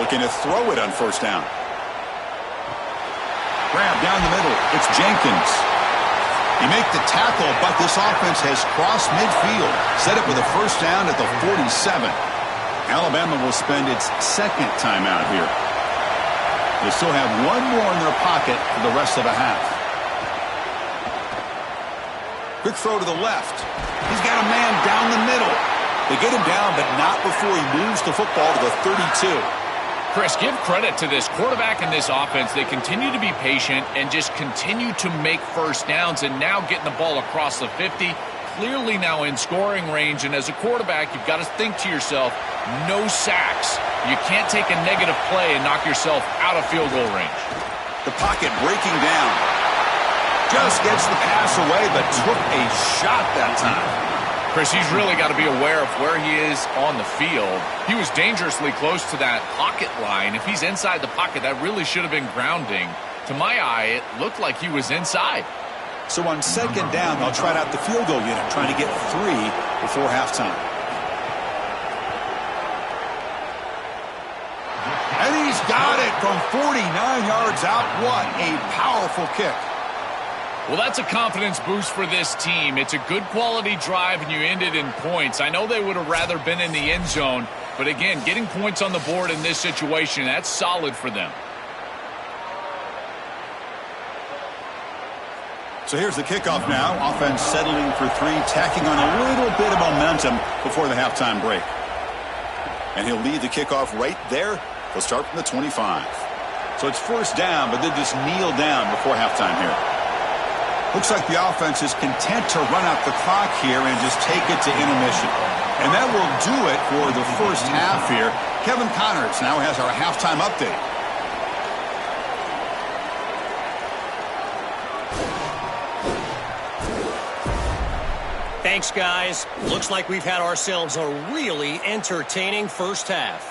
Looking to throw it on first down. Grab down the middle. It's Jenkins. He make the tackle, but this offense has crossed midfield. Set it with a first down at the 47. Alabama will spend its second timeout here. They still have 1 more in their pocket for the rest of the half. Quick throw to the left. He's got a man down the middle. They get him down, but not before he moves the football to the 32. Chris, give credit to this quarterback and this offense. They continue to be patient and just continue to make first downs, and now getting the ball across the 50, clearly now in scoring range. And as a quarterback, you've got to think to yourself, no sacks. You can't take a negative play and knock yourself out of field goal range. The pocket breaking down. Just gets the pass away, but took a shot that time. Chris, he's really got to be aware of where he is on the field. He was dangerously close to that pocket line. If he's inside the pocket, that really should have been grounding. To my eye, it looked like he was inside. So on second down, they'll try out the field goal unit, trying to get 3 before halftime. And he's got it from 49 yards out. What a powerful kick. Well, that's a confidence boost for this team. It's a good quality drive, and you end it in points. I know they would have rather been in the end zone, but again, getting points on the board in this situation, that's solid for them. So here's the kickoff now. Offense settling for 3, tacking on a little bit of momentum before the halftime break. And he'll lead the kickoff right there. They'll start from the 25. So it's first down, but they just kneel down before halftime here. Looks like the offense is content to run out the clock here and just take it to intermission. And that will do it for the first half here. Kevin Connors now has our halftime update. Thanks, guys. Looks like we've had ourselves a really entertaining first half.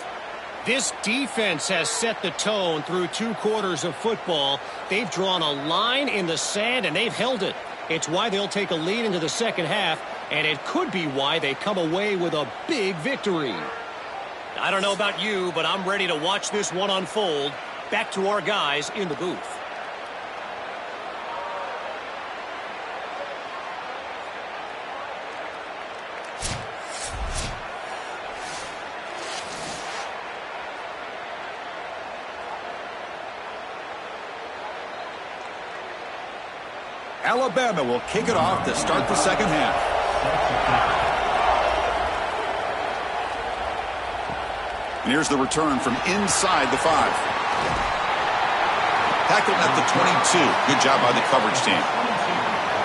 This defense has set the tone through 2 quarters of football. They've drawn a line in the sand, and they've held it. It's why they'll take a lead into the second half, and it could be why they come away with a big victory. I don't know about you, but I'm ready to watch this one unfold. Back to our guys in the booth. Alabama will kick it off to start the second half. And here's the return from inside the 5. Tackled at the 22. Good job by the coverage team.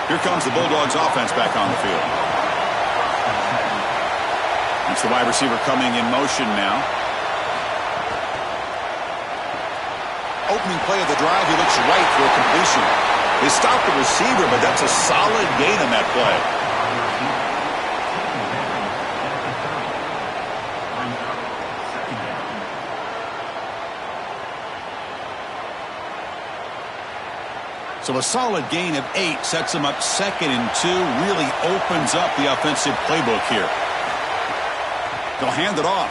Here comes the Bulldogs offense back on the field. And Watch the wide receiver coming in motion now. Opening play of the drive, he looks right for a completion. They stopped the receiver, but that's a solid gain on that play. So a solid gain of 8 sets him up 2nd and 2, really opens up the offensive playbook here. They'll hand it off.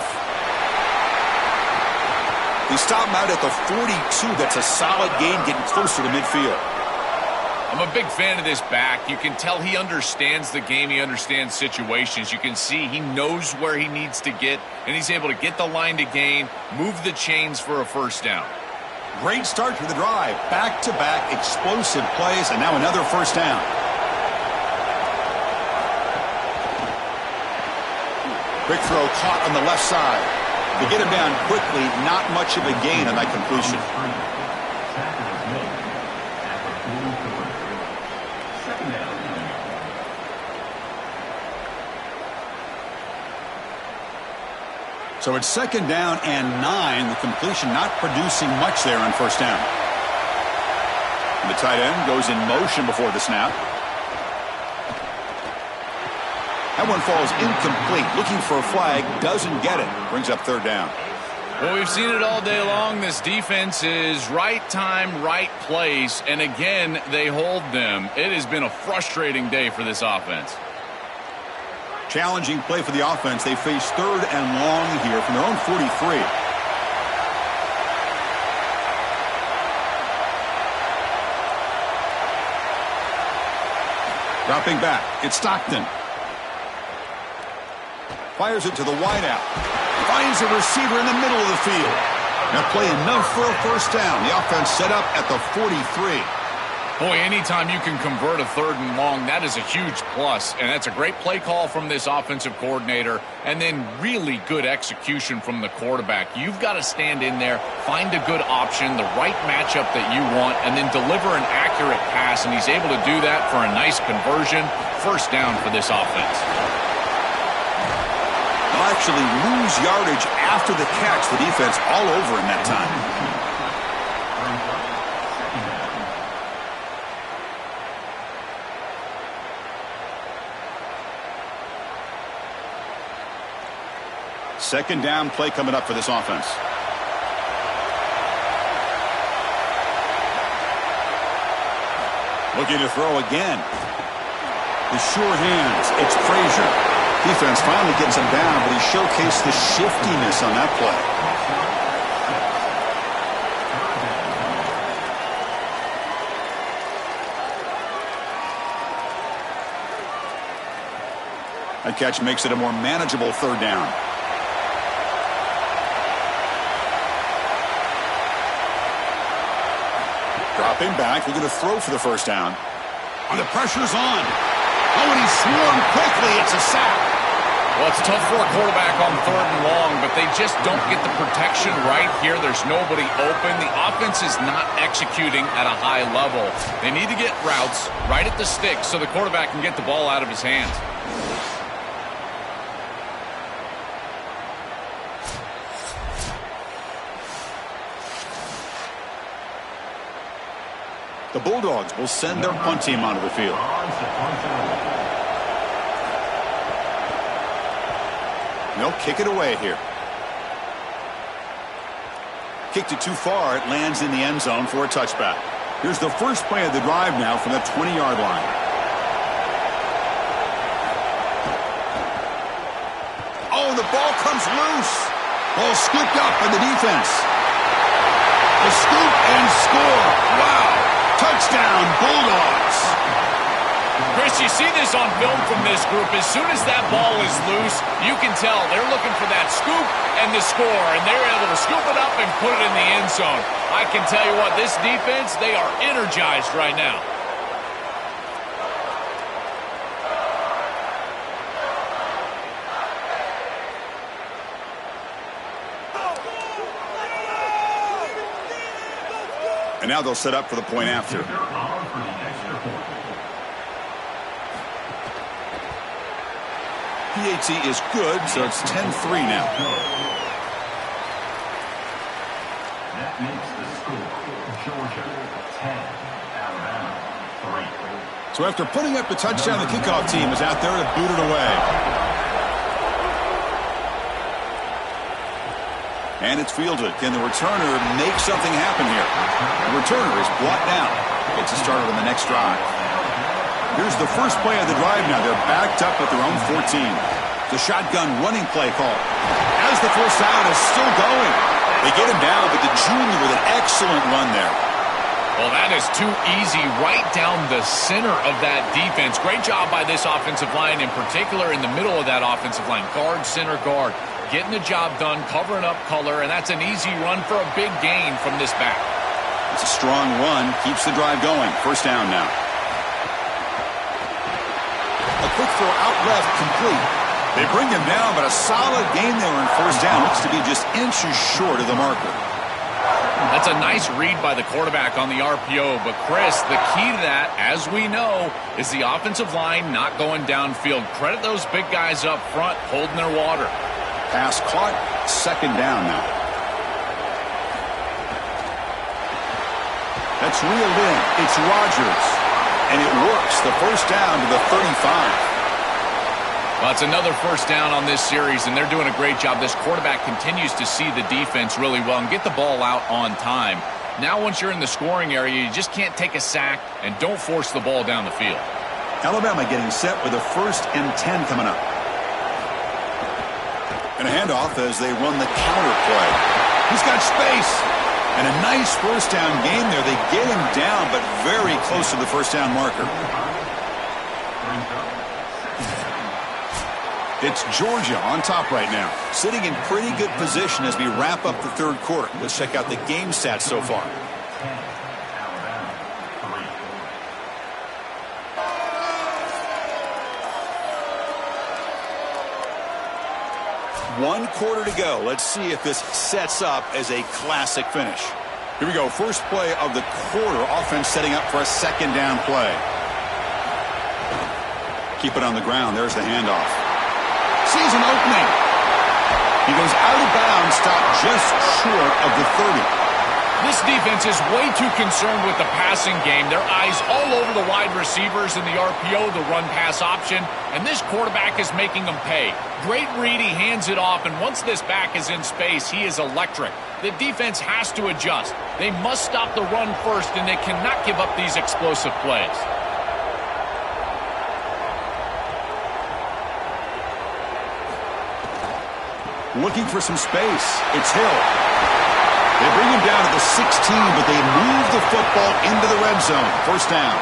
They stop him out at the 42. That's a solid gain, getting closer to midfield. I'm a big fan of this back. You can tell he understands the game. He understands situations. You can see he knows where he needs to get, and he's able to get the line to gain, move the chains for a first down. Great start to the drive. Back-to-back explosive plays, and now another first down. Quick throw caught on the left side. To get him down quickly, not much of a gain on that completion. So it's 2nd down and 9. The completion not producing much there on first down. And the tight end goes in motion before the snap. That one falls incomplete. Looking for a flag. Doesn't get it. Brings up 3rd down. Well, we've seen it all day long. This defense is right time, right place. And again, they hold them. It has been a frustrating day for this offense. Challenging play for the offense. They face 3rd and long here from their own 43. Dropping back. It's Stockton. Fires it to the wideout. Finds a receiver in the middle of the field. Now play enough for a first down. The offense set up at the 43. Boy, anytime you can convert a 3rd and long, that is a huge plus. And that's a great play call from this offensive coordinator. And then really good execution from the quarterback. You've got to stand in there, find a good option, the right matchup that you want, and then deliver an accurate pass. And he's able to do that for a nice conversion. First down for this offense. They'll actually lose yardage after the catch. The defense all over in that time. Second down play coming up for this offense. Looking to throw again. The sure hands. It's Frazier. Defense finally gets him down, but he showcased the shiftiness on that play. That catch makes it a more manageable 3rd down. Dropping back, looking to throw for the first down. And the pressure's on. Oh, and he's swarmed quickly. It's a sack. Well, it's tough for a quarterback on 3rd and long, but they just don't get the protection right here. There's nobody open. The offense is not executing at a high level. They need to get routes right at the stick so the quarterback can get the ball out of his hands. The Bulldogs will send their punt team onto the field. They'll kick it away here. Kicked it too far. It lands in the end zone for a touchback. Here's the first play of the drive now from the 20-yard line. Oh, the ball comes loose. Ball scooped up by the defense. A scoop and score. Wow. Touchdown, Bulldogs. Chris, you see this on film from this group. As soon as that ball is loose, you can tell they're looking for that scoop and the score, and they're able to scoop it up and put it in the end zone. I can tell you what, this defense, they are energized right now. And now they'll set up for the point after. PAT is good, so it's 10-3 now. That makes the score Georgia 10, Alabama 3. So after putting up the touchdown, the kickoff team is out there to boot it away. And it's fielded. Can the returner make something happen here? The returner is brought down. Gets a start on the next drive. Here's the first play of the drive now. They're backed up at their own 14. The shotgun running play call. As the first down is still going. They get him down, but the junior with an excellent run there. Well, that is too easy right down the center of that defense. Great job by this offensive line, in particular in the middle of that offensive line. Guard, center, guard. Getting the job done, covering up color, and that's an easy run for a big gain from this back. It's a strong run. Keeps the drive going. First down now. A quick throw out left, complete. They bring him down, but a solid gain there in first down. Looks to be just inches short of the marker. That's a nice read by the quarterback on the RPO, but Chris, the key to that, as we know, is the offensive line not going downfield. Credit those big guys up front holding their water. Pass caught, second down now. That's reeled in. It's Rodgers. And it works. The first down to the 35. Well, it's another first down on this series, and they're doing a great job. This quarterback continues to see the defense really well and get the ball out on time. Now, once you're in the scoring area, you just can't take a sack and don't force the ball down the field. Alabama getting set with a 1st and 10 coming up. And a handoff as they run the counter play. He's got space. And a nice first down gain there. They get him down, but very close to the first down marker. It's Georgia on top right now, sitting in pretty good position as we wrap up the third quarter. Let's check out the game stats so far. One quarter to go. Let's see if this sets up as a classic finish. Here we go. First play of the quarter. Offense setting up for a second down play. Keep it on the ground. There's the handoff. Sees an opening. He goes out of bounds, stopped just short of the 30. This defense is way too concerned with the passing game. Their eyes all over the wide receivers in the RPO, the run-pass option, and this quarterback is making them pay. Great read, he hands it off, and once this back is in space, he is electric. The defense has to adjust. They must stop the run first, and they cannot give up these explosive plays. Looking for some space. It's Hill. They bring him down to the 16, but they move the football into the red zone. First down.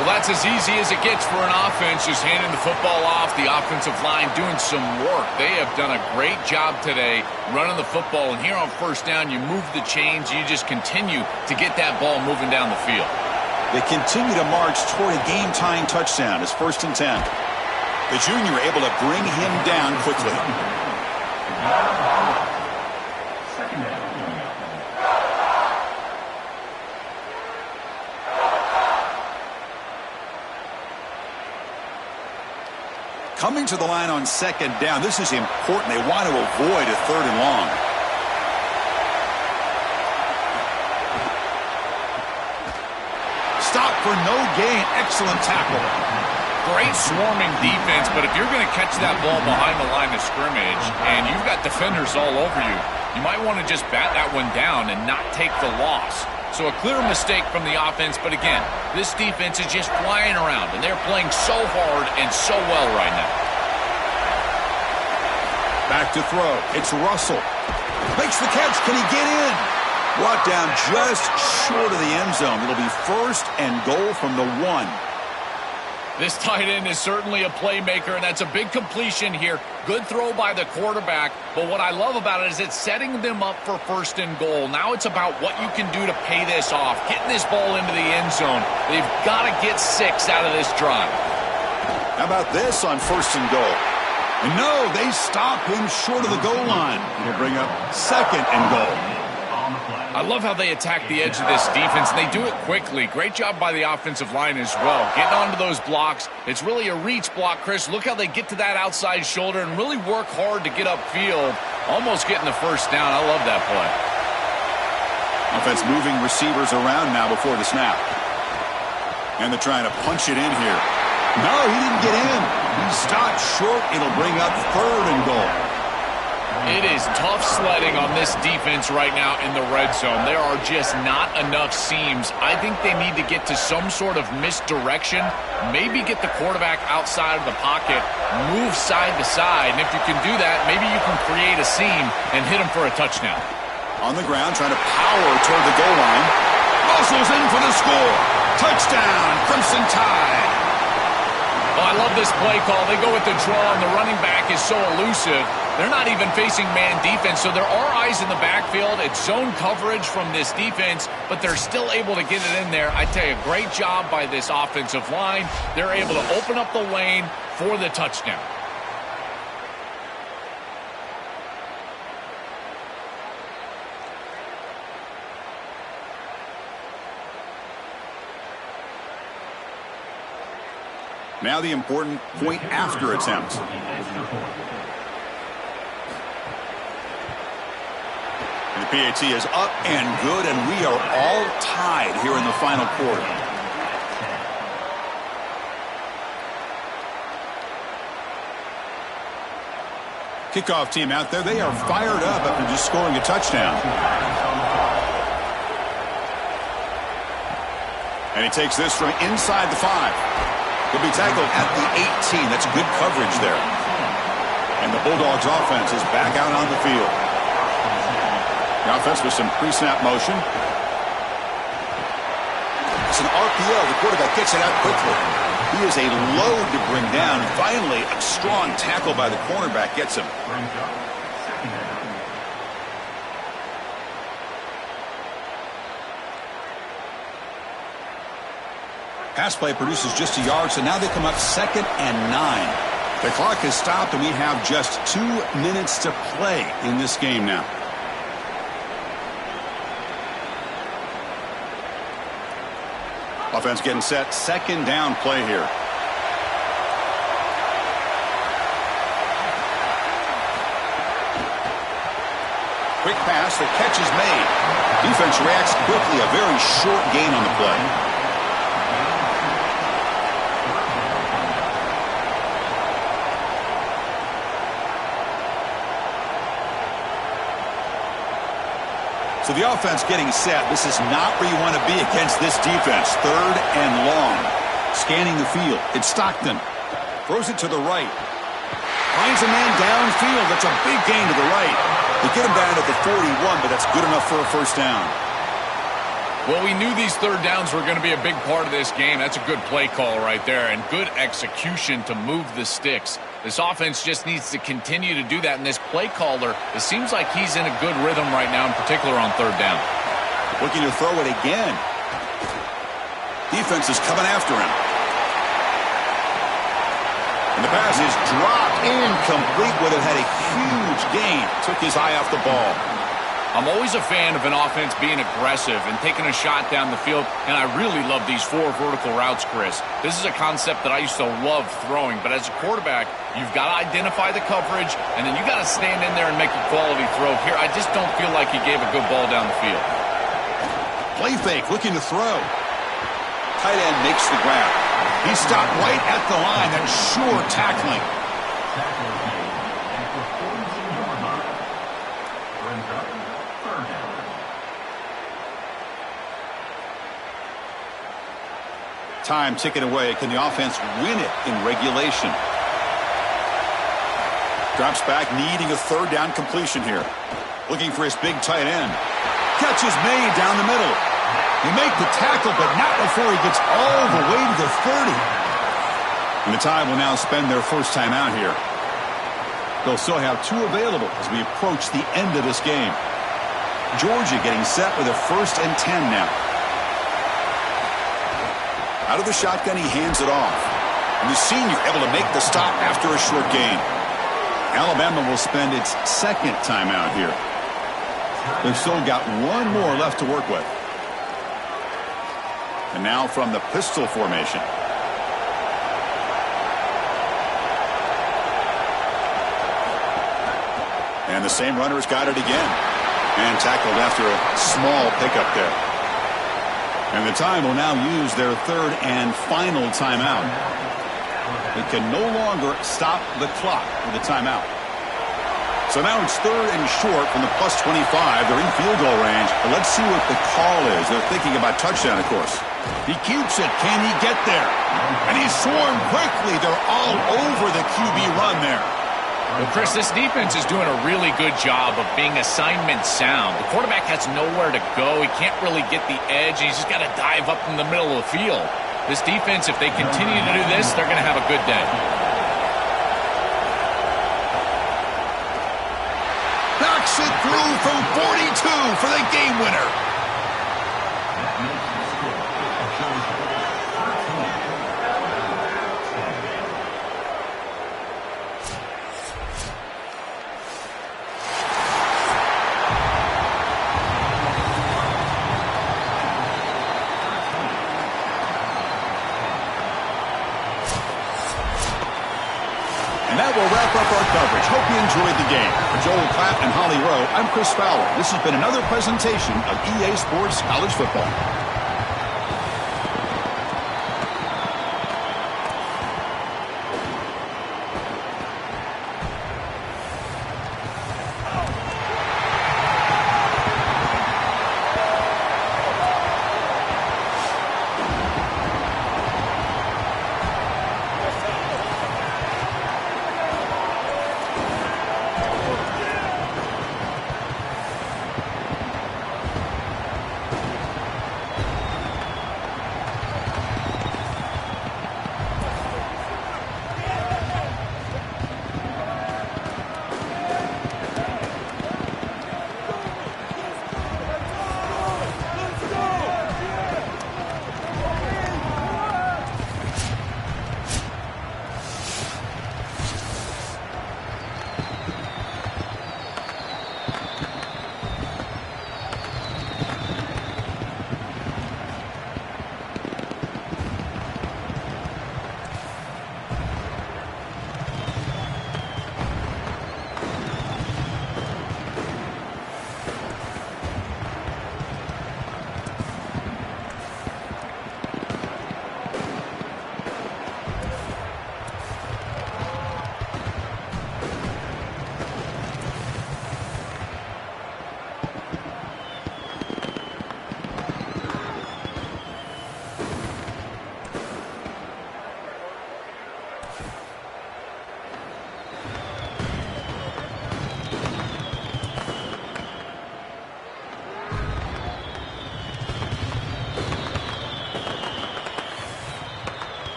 Well, that's as easy as it gets for an offense, just handing the football off. The offensive line doing some work. They have done a great job today running the football. And here on first down, you move the chains. You just continue to get that ball moving down the field. They continue to march toward a game-tying touchdown. It's 1st and 10. The junior able to bring him down quickly. Second down. Coming to the line on second down. This is important. They want to avoid a 3rd and long. Stop for no gain. Excellent tackle. Great swarming defense, but if you're going to catch that ball behind the line of scrimmage and you've got defenders all over you, you might want to just bat that one down and not take the loss. So a clear mistake from the offense, but again, this defense is just flying around, and they're playing so hard and so well right now. Back to throw. It's Russell. Makes the catch. Can he get in? Brought down just short of the end zone. It'll be 1st and goal from the 1. This tight end is certainly a playmaker, and that's a big completion here. Good throw by the quarterback, but what I love about it is it's setting them up for 1st and goal. Now it's about what you can do to pay this off, getting this ball into the end zone. They've got to get 6 out of this drive. How about this on 1st and goal? And no, they stop him short of the goal line. He'll bring up 2nd and goal. On the play. I love how they attack the edge of this defense, and they do it quickly. Great job by the offensive line as well. Getting onto those blocks. It's really a reach block, Chris. Look how they get to that outside shoulder and really work hard to get upfield, almost getting the first down. I love that play. Offense moving receivers around now before the snap. And they're trying to punch it in here. No, he didn't get in. He stopped short. It'll bring up 3rd and goal. It is tough sledding on this defense right now in the red zone. There are just not enough seams. I think they need to get to some sort of misdirection, maybe get the quarterback outside of the pocket, move side to side, and if you can do that, maybe you can create a seam and hit him for a touchdown. On the ground, trying to power toward the goal line. Muscles in for the score. Touchdown, Crimson Tide. Oh, I love this play call. They go with the draw, and the running back is so elusive. They're not even facing man defense, so there are eyes in the backfield. It's zone coverage from this defense, but they're still able to get it in there. I tell you, great job by this offensive line. They're able to open up the lane for the touchdown. Now the important point after attempt. And the PAT is up and good, and we are all tied here in the final quarter. Kickoff team out there, they are fired up after just scoring a touchdown. And he takes this from inside the 5. He'll be tackled at the 18. That's good coverage there. And the Bulldogs offense is back out on the field. The offense with some pre-snap motion. It's an RPO. The quarterback gets it out quickly. He is a load to bring down. Finally, a strong tackle by the cornerback gets him. Pass play produces just a yard, so now they come up 2nd and 9. The clock has stopped, and we have just 2 minutes to play in this game now. Offense getting set. 2nd down play here. Quick pass. The catch is made. Defense reacts quickly. A very short gain on the play. So the offense getting set. This is not where you want to be against this defense. 3rd and long. Scanning the field. It's Stockton. Throws it to the right. Finds a man downfield. That's a big gain to the right. They get him down at the 41, but that's good enough for a first down. Well, we knew these 3rd downs were going to be a big part of this game. That's a good play call right there, and good execution to move the sticks. This offense just needs to continue to do that, and this play caller, it seems like he's in a good rhythm right now, in particular on 3rd down. Looking to throw it again. Defense is coming after him. And the pass is dropped incomplete. Would have had a huge gain. Took his eye off the ball. I'm always a fan of an offense being aggressive and taking a shot down the field, and I really love these 4 vertical routes, Chris. This is a concept that I used to love throwing, but as a quarterback, you've got to identify the coverage, and then you got to stand in there and make a quality throw. Here, I just don't feel like he gave a good ball down the field. Play fake, looking to throw. Tight end makes the grab. He stopped right at the line. That's sure tackling. Time ticking away. Can the offense win it in regulation? Drops back, needing a 3rd down completion here. Looking for his big tight end. Catch is made down the middle. He make the tackle, but not before he gets all the way to the 30. And the Tide will now spend their first time out here. They'll still have 2 available as we approach the end of this game. Georgia getting set with a 1st and 10 now. Out of the shotgun, he hands it off. And the senior able to make the stop after a short gain. Alabama will spend its 2nd timeout here. They've still got one more left to work with. And now from the pistol formation. And the same runner's got it again. And tackled after a small pickup there. And the time will now use their third and final timeout. They can no longer stop the clock with a timeout. So now it's third and short from the plus 25. They're in field goal range. But let's see what the call is. They're thinking about touchdown, of course. He keeps it. Can he get there? And he's swarmed quickly. They're all over the QB run there. Well, Chris, this defense is doing a really good job of being assignment sound. The quarterback has nowhere to go. He can't really get the edge. He's just got to dive up in the middle of the field. This defense, if they continue to do this, they're going to have a good day. Knocks it through from 42 for the game winner. And that will wrap up our coverage. Hope you enjoyed the game. For Joel Klatt and Holly Rowe, I'm Chris Fowler. This has been another presentation of EA Sports College Football.